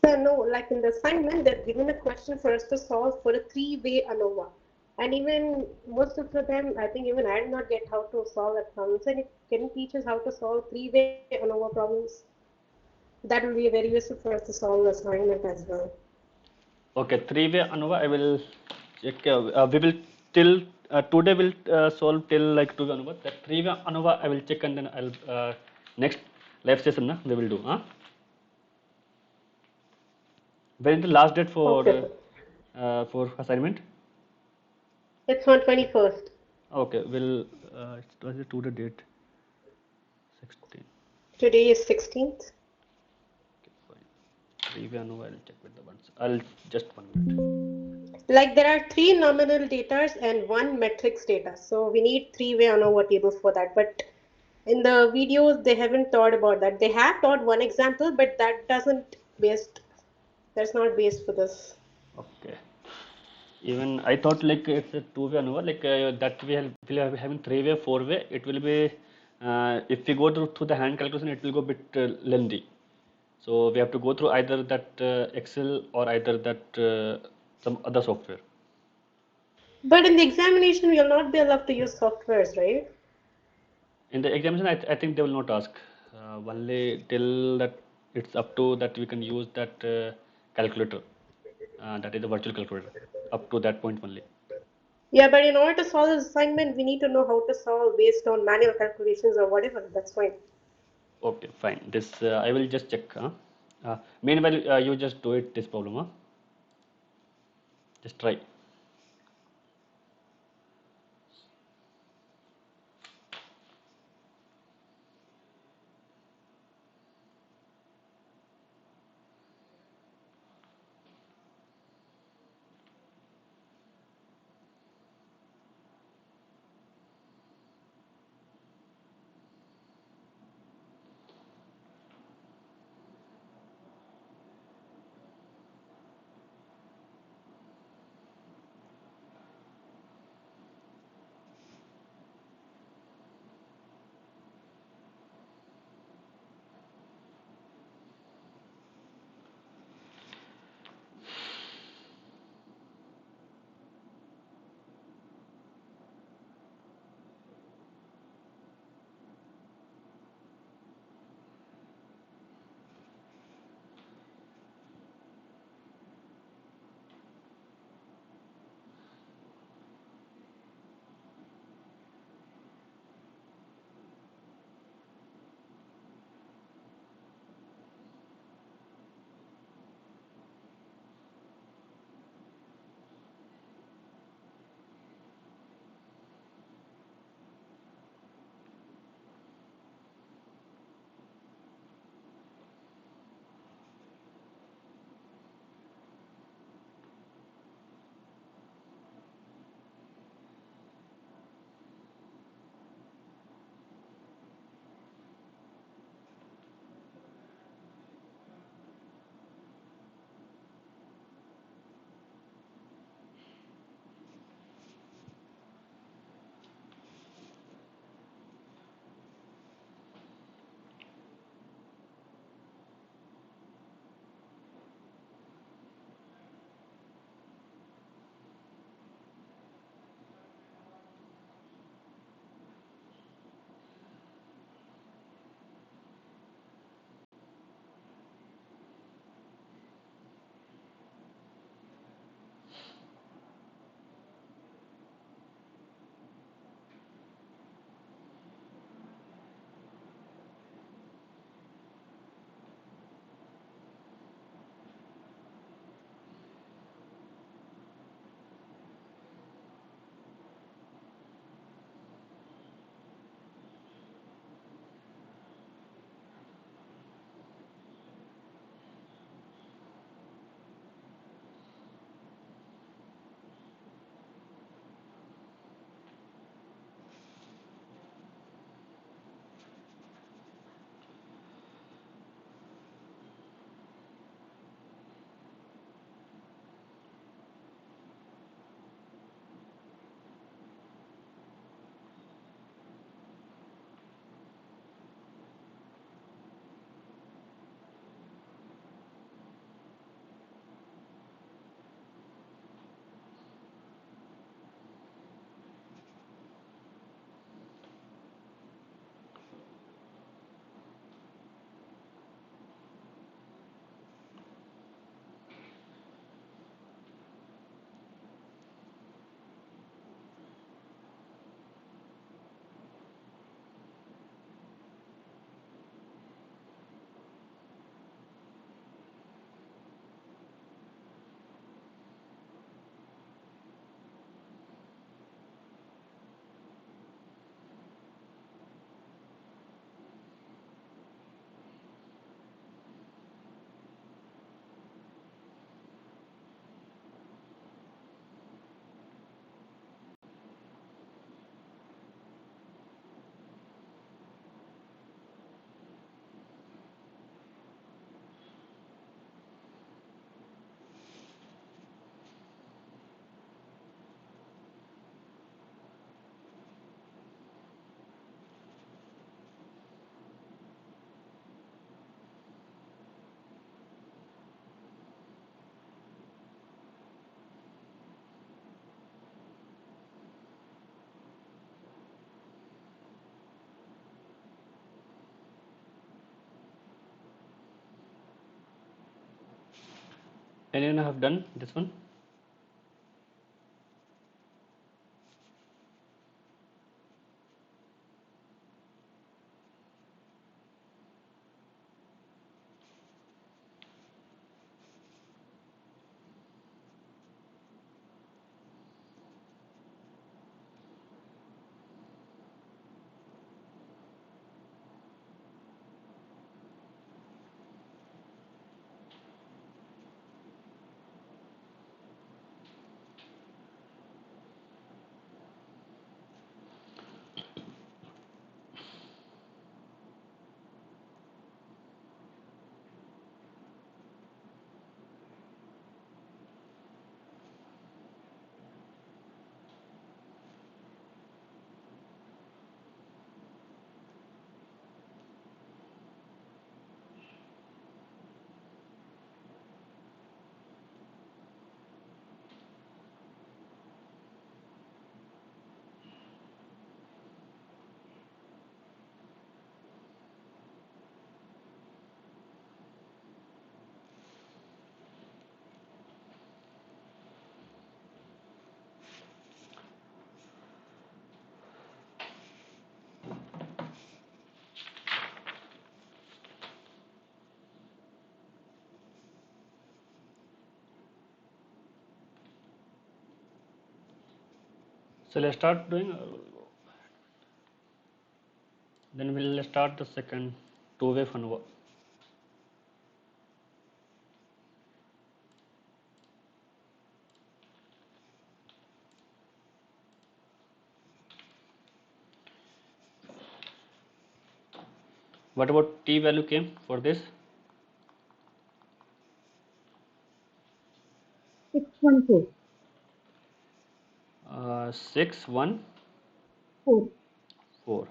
Sir, no, like in the assignment, they're given a question for us to solve for a three-way ANOVA. And even most of the time, I think even I did not get how to solve that problem. So can you teach us how to solve three-way ANOVA problems? That will be very useful for us to solve the assignment as well. Okay, three-way ANOVA. I will check. We will till today will solve till like two-way ANOVA. That three-way ANOVA I will check and then I'll next live session we will do. When is the last date Okay. for assignment? It's on 21st. Okay, will it was the today date 16. Today is 16th. Okay, fine. Three-way ANOVA. I'll check with the ones. I'll just 1 minute. Like there are three nominal datas and one matrix data. So we need three-way ANOVA tables for that. But in the videos, they haven't taught about that. They have taught one example, but that's not based for this. Okay. Even I thought like it's a two-way ANOVA, like that will have having three-way, four-way. It will be if we go through the hand calculation, it will go a bit lengthy. So we have to go through either that Excel or either that some other software. But in the examination, you'll not be allowed to use softwares, right? In the examination, I think they will not ask. Only till that it's up to that we can use that calculator. That is the virtual calculator. Up to that point only. Yeah, but in order to solve this assignment, we need to know how to solve based on manual calculations or whatever. That's fine. Okay, fine. This I will just check. Meanwhile, you just do it this problem. Just try. Anyone have done this one? So let's start doing. Then we'll start the second two-way ANOVA. What about t value came for this? 614. 6, 1, 4. 4.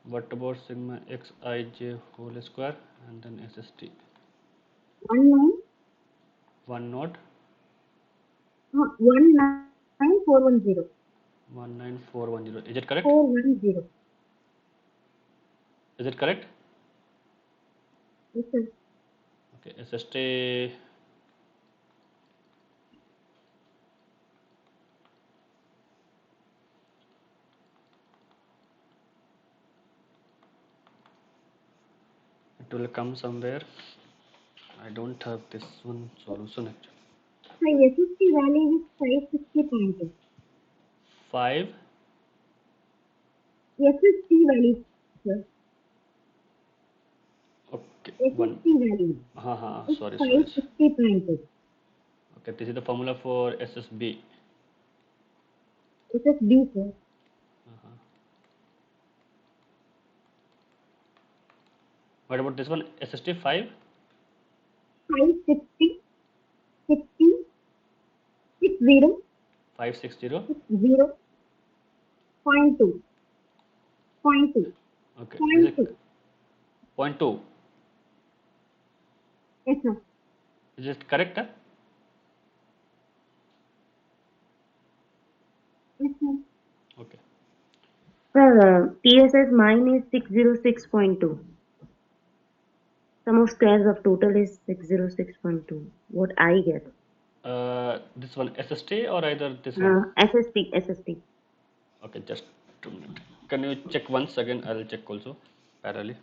What about sigma xij whole square and then SST? 19. 1 not 19410. 19410. Is it correct? 410. Is it correct? Yes, sir. Okay, SST. It will come somewhere. I don't have this one solution actually. My SST value is 560.2. 5. SST value, sir. Okay, 1. SST value is Sorry. 560.2. Okay, this is the formula for SSB. SSB, sir. What about this one? SST 5. 560, 60, 60, 560. 60, point 2. Point 2. Okay, this Point is 2. 0.2. Yes, sir. Is it correct? Yes, sir. Okay. Sir, TSS mine is 606.2. Sum of squares of total is 606.2. What I get. This one SST or either this one? SST. Okay, just 2 minutes. Can you check once again? I'll check also parallelly.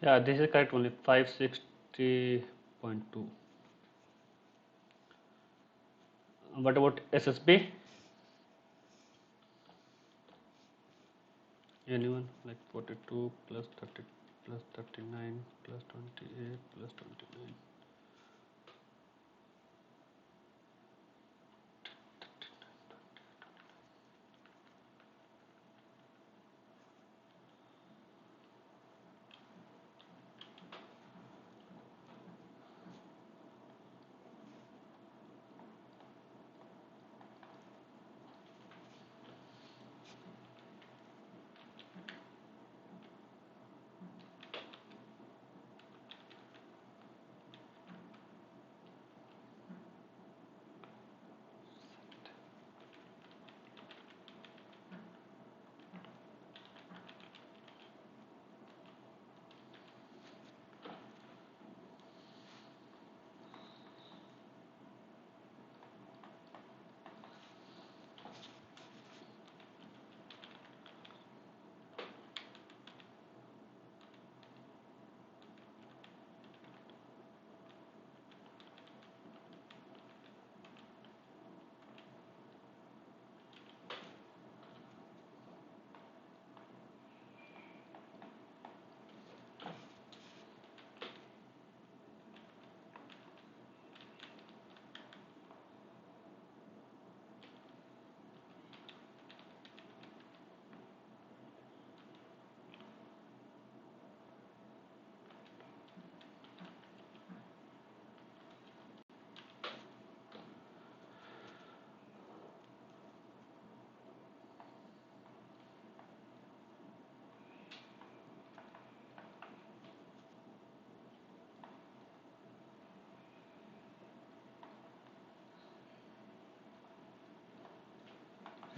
Yeah, this is correct only 560.2. What about SSB? Anyone? Like 42 plus 30 plus 39 plus 28 plus 29.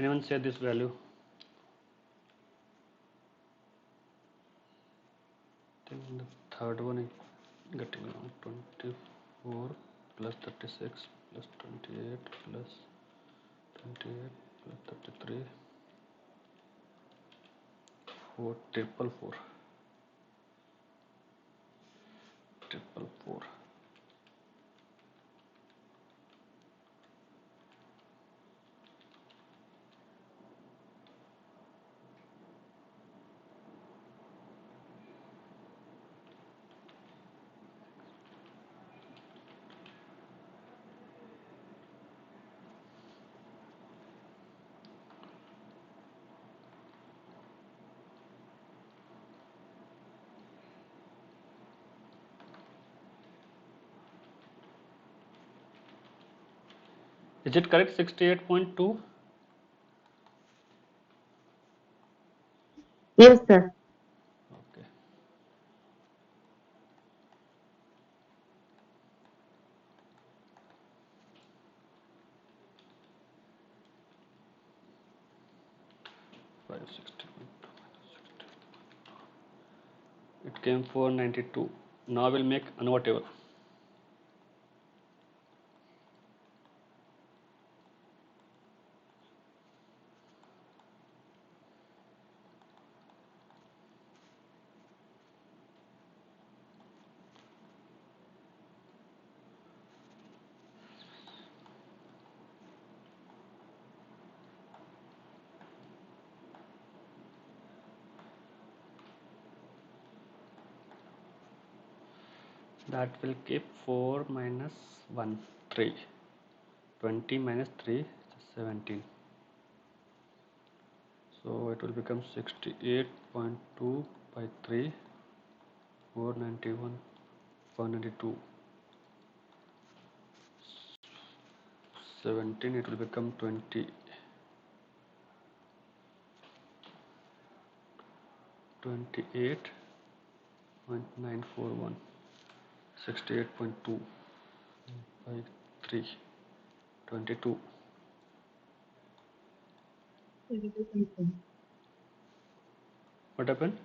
Anyone say this value? I think the third one is getting around 24 plus 36 plus 28 plus 28 plus 33 4 triple 4 triple 4. Is it correct? 68.2. Yes, sir. Okay. Five sixty. It came 492. Now we'll make ANOVA table. That will keep 4 minus 1, 3. 20 minus 3 is 17. So it will become 68.2 by 3, 491, 492. 17, it will become 20. 28.941. 68.2 by 3. 22. What happened?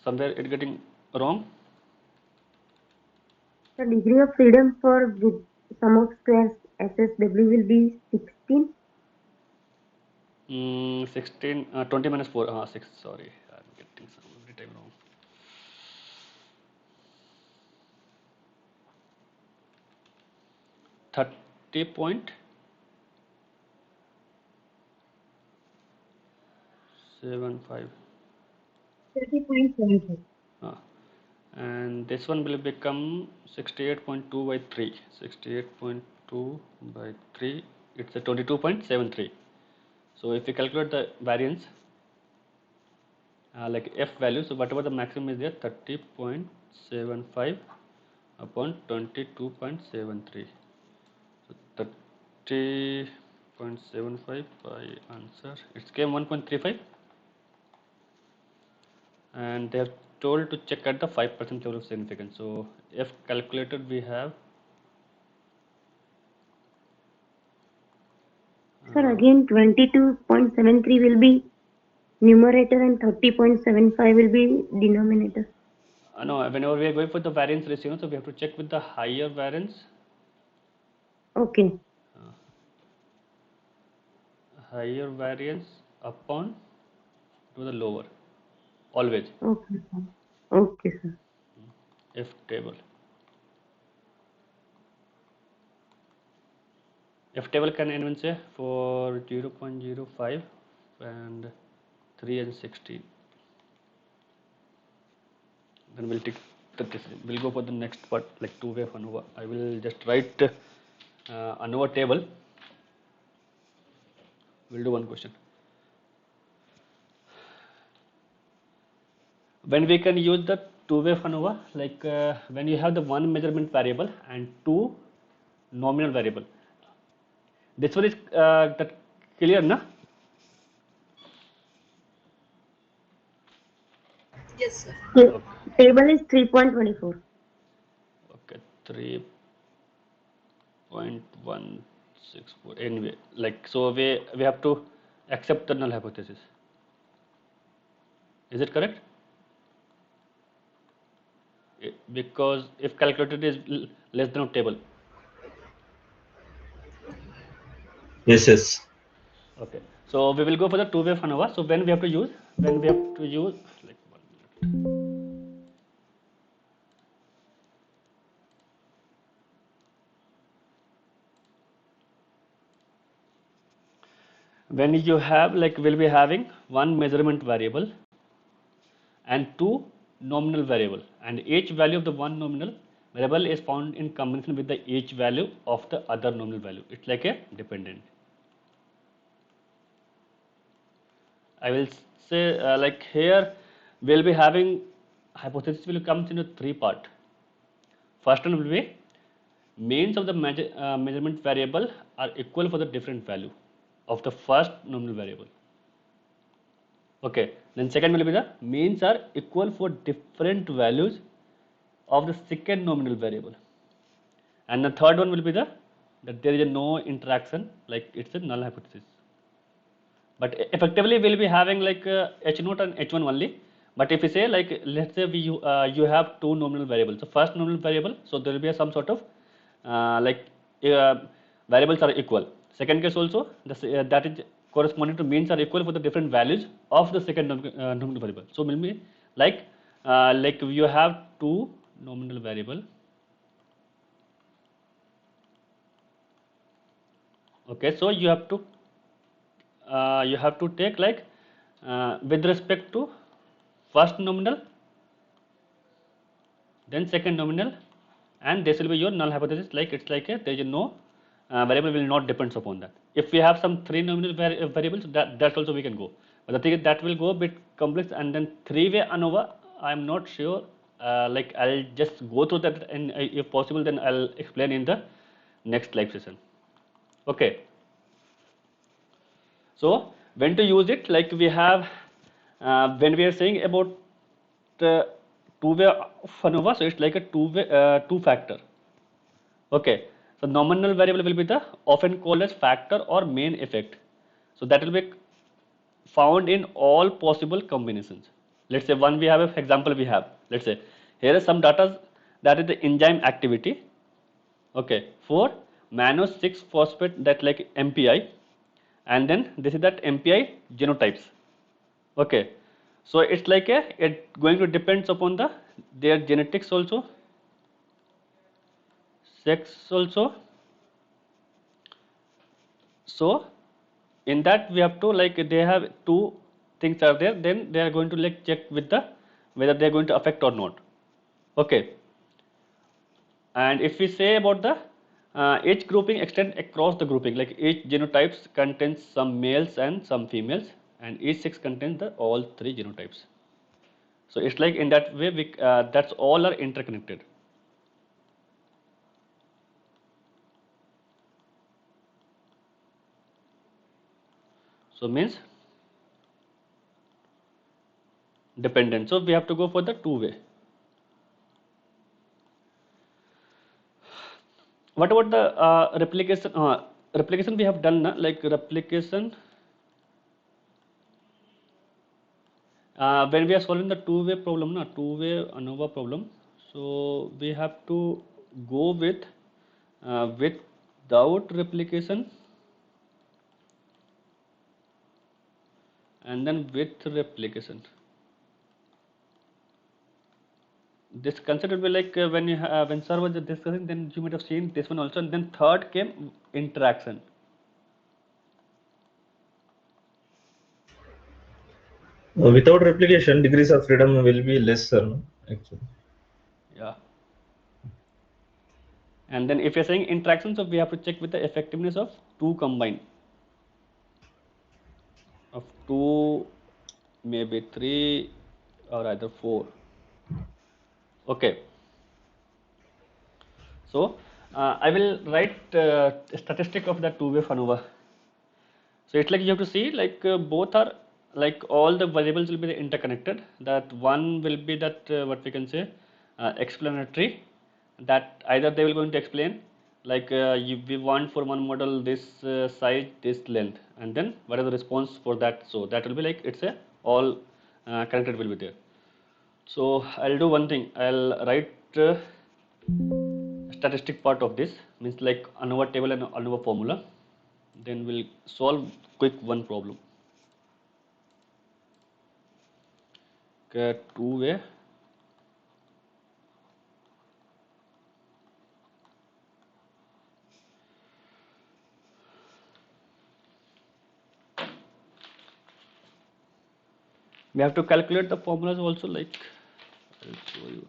Somewhere it getting wrong. The degree of freedom for with sum of squares SSW will be 16. 16, 20 minus 4, 6, sorry, I'm getting some every time wrong. .75 30.75. and this one will become 68.2 by 3. 68.2 by 3, it's a 22.73. So if we calculate the variance like f value, so whatever the maximum is there, 30.75 upon 22.73. So 30.75 by answer, it came 1.35, and they have told to check at the 5% level of significance. So if calculated, we have Sir, again 22.73 will be numerator and 30.75 will be denominator. no, whenever we are going for the variance ratio, so we have to check with the higher variance. Okay. Higher variance upon to the lower, always. Okay, sir. Okay, sir. F table. F table can anyone say for 0.05 and 3 and 16. Then we'll take we'll go for the next part, like two-way of ANOVA. I will just write ANOVA table. We'll do one question. When we can use the two-way of ANOVA, like when you have the one measurement variable and two nominal variable. This one is that clear, na? Yes, sir. Okay. Table is 3.24. Okay, 3.164. Anyway, like so we have to accept the null hypothesis. Is it correct? Because if calculated is less than a table. Yes, yes. Okay, so we will go for the two-way of ANOVA. So when we have to use, like 1 minute. When you have, like, we'll be having one measurement variable and two nominal variable, and each value of the one nominal variable is found in combination with the each value of the other nominal value. It's like a dependent. I will say like here we'll be having hypothesis will come into three part. First one will be means of the measurement variable are equal for the different value of the first nominal variable. Okay, then second will be the means are equal for different values of the second nominal variable, and the third one will be that there is no interaction, like it's a null hypothesis. But effectively we'll be having like h0 and h1 only. But if we say, like, let's say you have two nominal variables. So first nominal variable, so there will be some sort of like variables are equal. Second case also, that is corresponding to means are equal for the different values of the second nominal variable. So will be like you have two nominal variable. Okay, so you have to take like with respect to first nominal, then second nominal, and this will be your null hypothesis. Like it's like there is no variable will not depends upon that. If we have some three nominal variables, that's also we can go. But the thing is that will go a bit complex, and then three-way ANOVA, I'm not sure. Like I'll just go through that, and if possible, then I'll explain in the next live session. Okay. So when to use it, like we have when we are saying about the two-way of ANOVA, so it's like a two factor. Okay, so nominal variable will be the often called as factor or main effect. So that will be found in all possible combinations. Let's say one we have an example we have. Let's say here is some data that is the enzyme activity. Okay, for mannose 6-phosphate, that like MPI, and then this is that MPI genotypes. Okay, so it's like it going to depends upon their genetics also, sex also. So in that we have to like they have two things are there, then they are going to like check with whether they are going to affect or not. Okay, and if we say about the each grouping extend across the grouping, like each genotypes contains some males and some females, and each sex contains all three genotypes. So it's like in that way that's all are interconnected. So means dependent. So we have to go for the two-way. What about the replication? Replication we have done na, like replication. When we are solving the two-way problem, na, two-way ANOVA problem, so we have to go without replication and then with replication. This concept will be like when sir was discussing, then you might have seen this one also, and then third came interaction. Without replication, degrees of freedom will be lesser, no? Actually. Yeah. And then if you're saying interaction, so we have to check with the effectiveness of two combined, of two, maybe three, or either four. Okay. So I will write a statistic of the two-way ANOVA. So it's like you have to see like both are like all the variables will be interconnected. That one will be that what we can say explanatory, that either they will going to explain like we want for one model this size, this length, and then what is the response for that. So that will be like it's a all connected will be there. So I'll do one thing. I'll write statistic part of this, means like ANOVA table and ANOVA formula. Then we'll solve quick one problem. Okay, two-way. We have to calculate the formulas also, like I'll show you.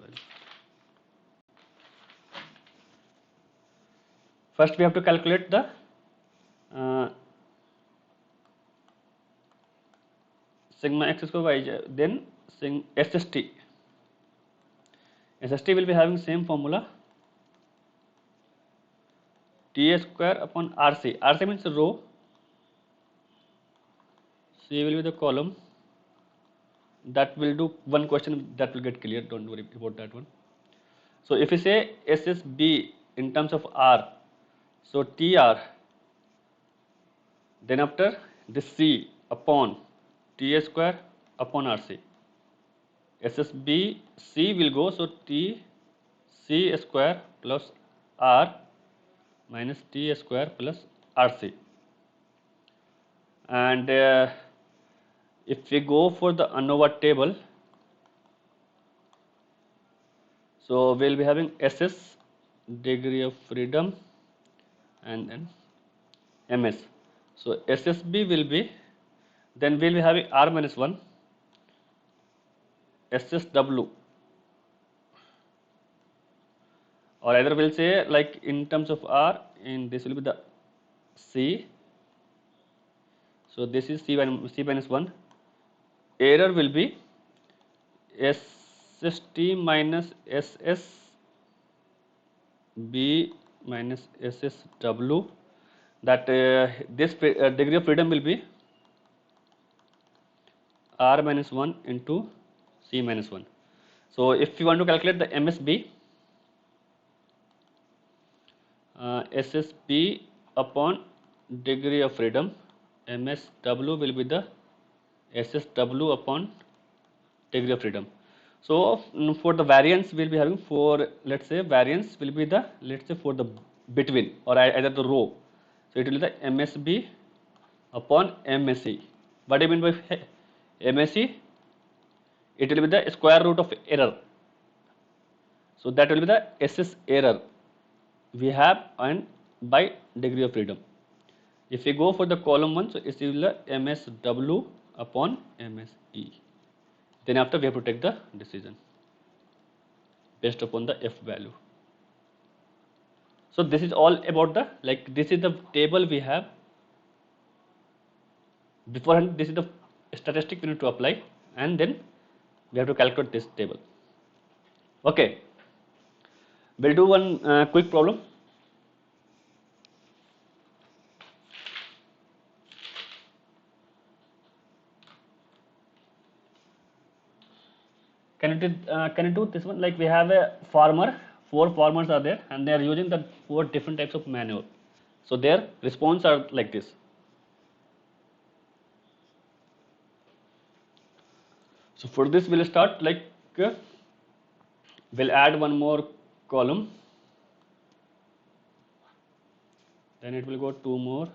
First we have to calculate the sigma x square y, then SST. SST will be having same formula, T square upon RC. RC means row, C will be the column. That will do one question, that will get clear, don't worry about that one. So if we say SSB in terms of R, so TR, then after this C upon T square upon RC. SSB C will go, so T C square plus R minus T square plus RC. And if we go for the ANOVA table, so we'll be having SS, degree of freedom, and then MS. So SSB will be, then we'll be having R minus 1, SSW, or either we'll say like in terms of R, in this will be the C. So this is C minus 1. Error will be SST minus SSB minus SSW. That this degree of freedom will be R minus 1 into C minus 1. So if you want to calculate the MSB, SSB upon degree of freedom, MSW will be the SSW upon degree of freedom. So for the variance we'll be having, for let's say variance will be the, let's say for the between or either the row. So it will be the MSB upon MSE. What do you mean by MSE? It will be the square root of error. So that will be the SS error we have and by degree of freedom. If we go for the column 1, so it will be the MSW upon MSE. Then after we have to take the decision based upon the F value. So this is all about the, like, this is the table we have. Beforehand, this is the statistic we need to apply, and then we have to calculate this table. Okay, we'll do one quick problem. Can you do this one? Like, we have a farmer, 4 farmers are there, and they are using the 4 different types of manure. So their response are like this. So for this, we'll start like we'll add one more column. Then it will go 2 more.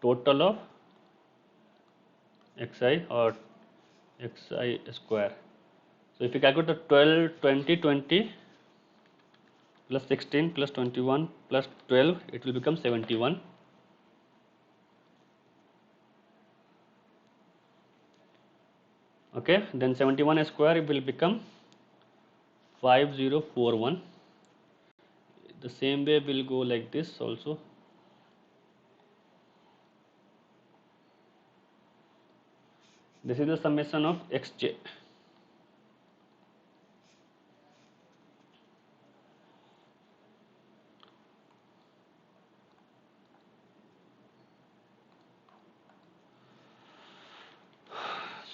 Total of xi or xi square. So if you calculate the 12, 20, 20 plus 16 plus 21 plus 12, it will become 71. Okay, then 71 square will become 5041. The same way will go like this also. This is the summation of xj.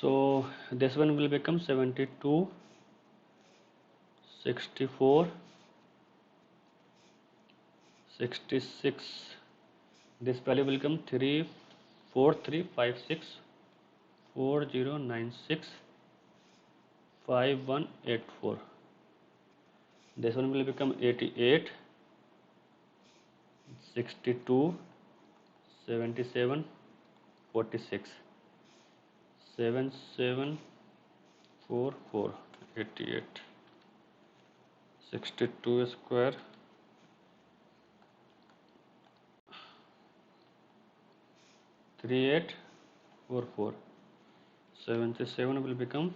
So this one will become 72, 64, 66. This value will come 34356 4096 5184. This one will become 88, 62, 77, 46, 7744, 88, 62 square, 3844, 77 will become 1.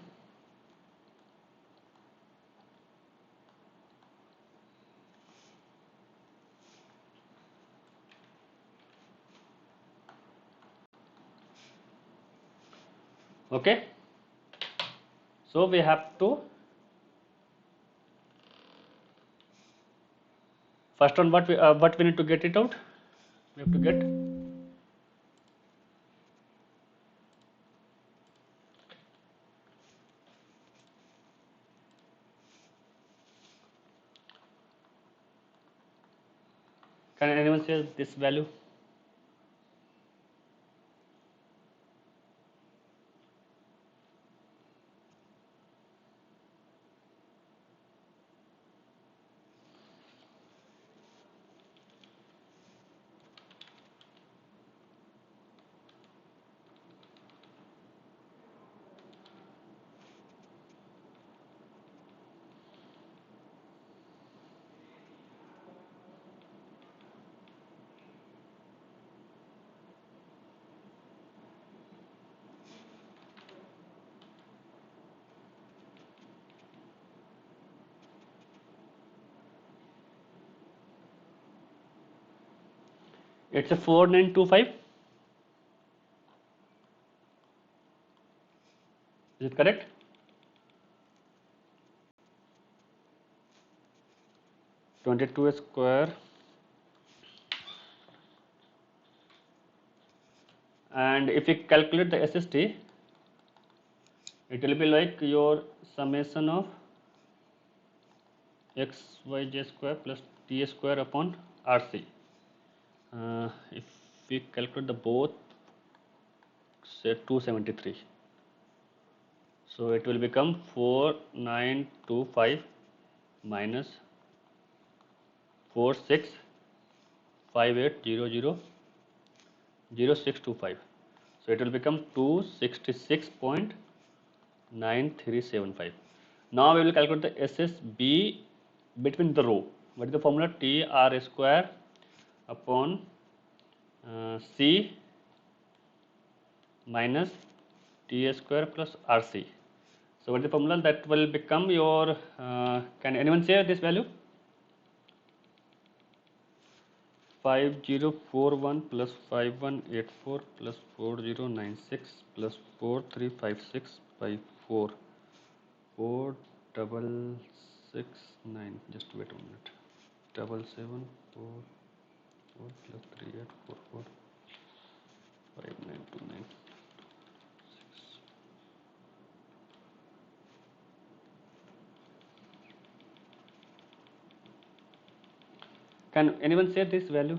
Okay, so we have to first on what we need to get it out. We have to get can anyone say this value? It's a 4925. Is it correct? (22) square, and if you calculate the SST, it will be like your summation of xyj square plus t square upon rc. If we calculate the both, say 273, so it will become 4925 minus 4658000625. So it will become 266.9375. Now we will calculate the SSB between the row. What is the formula? TR square upon C minus T square plus RC. So what is the formula? That will become your, can anyone say this value? 5041 plus 5184 plus 4096 plus 4356 by 4. 4669. Just wait a minute. 7744 plus 3844 5929. Can anyone say this value?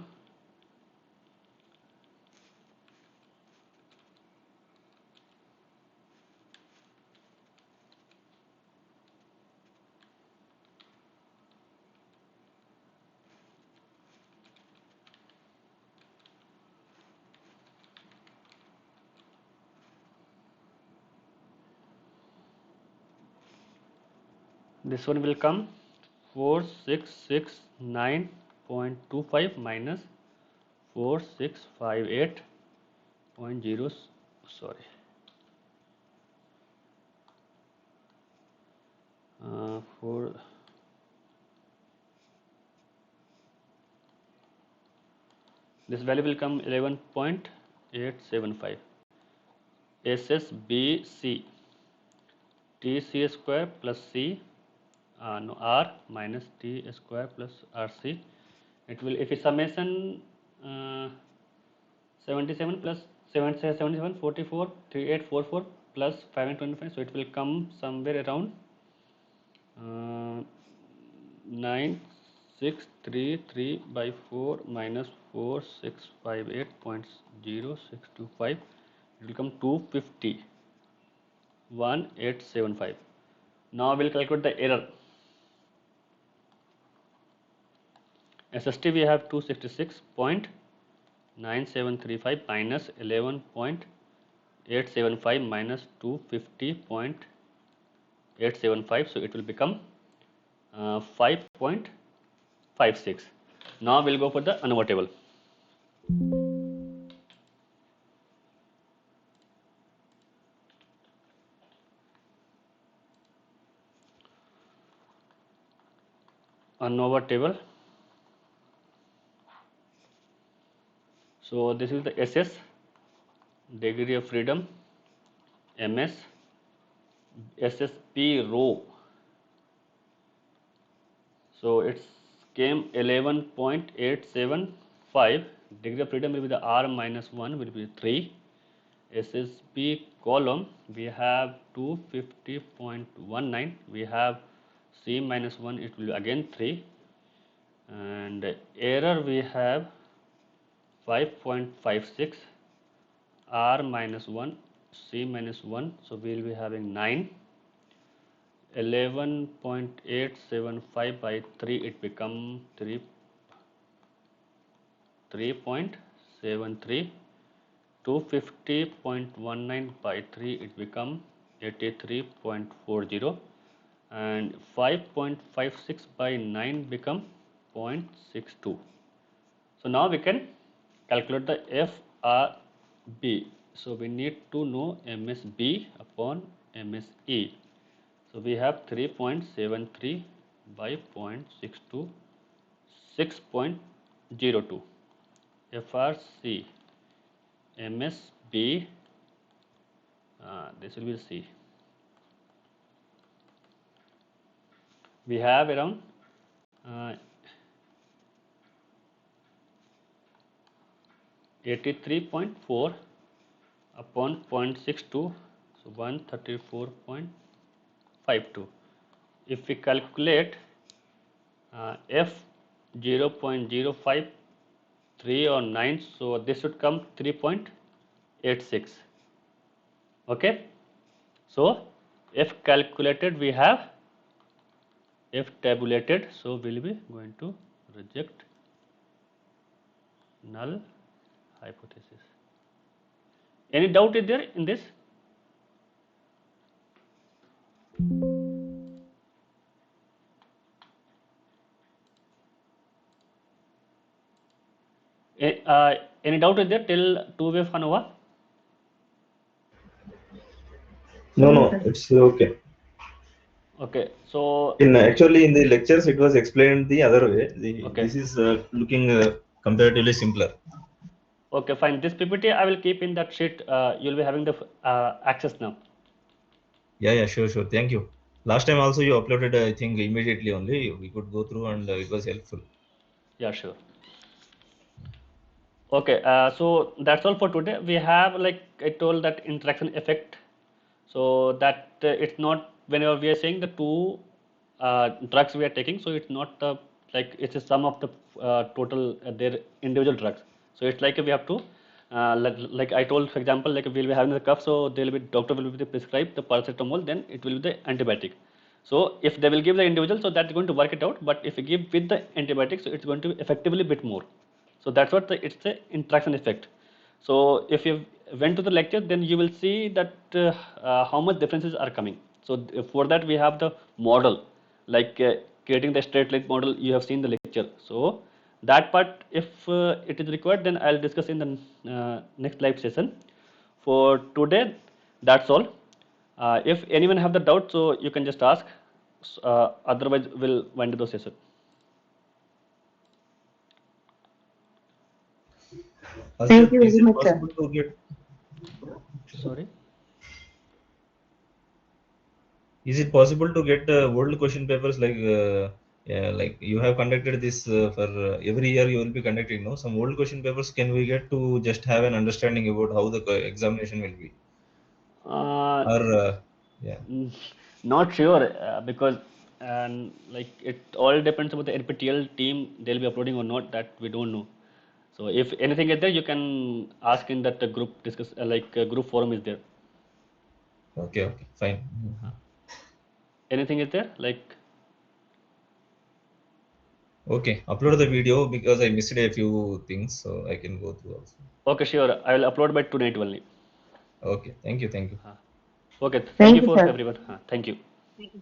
This one will come 4669.25 minus 4658.0. Sorry. For this value will come 11.875. SSBC TC square plus C R minus T square plus RC. It will, if it's summation 77 plus 77 44 3844 plus 525, so it will come somewhere around 9633 by 4 minus 4658.0625. It will come 250.1875. Now we will calculate the error. SST we have 266.9735 minus 11.875 minus 250.875. So it will become 5.56. Now we'll go for the ANOVA table. ANOVA table. So this is the SS, degree of freedom, MS, SSP row. So it's came 11.875. Degree of freedom will be the R minus 1 will be 3. SSP column we have 250.19. We have C minus 1, it will be again 3. And error we have 5.56, R minus 1, C minus 1, so we will be having 9. 11.875 by 3, it become 3.73. 250.19 by 3, it become 83.40. And 5.56 by 9 become 0.62. So now we can calculate the FRB. So we need to know MSB upon MSE. So we have 3.73 by 0.62, 6.02. FRC, MSB, this will be C. We have around 83.4 upon 0.62, so 134.52. If we calculate F 0.053 or 9, so this should come 3.86. Okay, so F calculated we have, F tabulated, so we'll be going to reject null hypothesis. Any doubt is there in this? Any doubt is there till two-way of ANOVA? No, it's okay. Okay, so Actually, in the lectures, it was explained the other way. okay. This is looking comparatively simpler. Okay, fine. This PPT I will keep in that sheet. You'll be having the access now. Yeah, sure. Thank you. Last time also you uploaded, I think, immediately only. We could go through and it was helpful. Yeah, sure. Okay, so that's all for today. We have, like I told, that interaction effect. So that it's not, whenever we are saying the two drugs we are taking, so it's not the, like it's a sum of the total their individual drugs. So it's like we have to like I told, for example, like we'll be having the cough, so there will be, doctor will be prescribed the paracetamol, then it will be the antibiotic. So if they will give the individual, so that's going to work it out. But if you give with the antibiotic, so it's going to be effectively bit more. So that's what it's the interaction effect. So if you went to the lecture, then you will see that how much differences are coming. So for that we have the model, like creating the straight line model. You have seen the lecture. So that part, if it is required, then I'll discuss in the next live session. For today, that's all. If anyone have the doubt, so you can just ask. Otherwise, we'll wind the session. Thank you Is very it much, sir. possible to get? Sorry. Is it possible to get world question papers like you have conducted this for every year you will be conducting, no? Some old question papers can we get to just have an understanding about how the examination will be? Or yeah. Not sure because like it all depends about the NPTEL team. They'll be uploading or not, that we don't know. So if anything is there, you can ask in that group discuss, group forum is there. Okay, fine. Anything is there, like? Okay, upload the video because I missed a few things, so I can go through also. Okay, sure. I will upload by tonight only. Okay, thank you. Okay, thank Thank you you, for sir. everyone. Thank you. Thank you.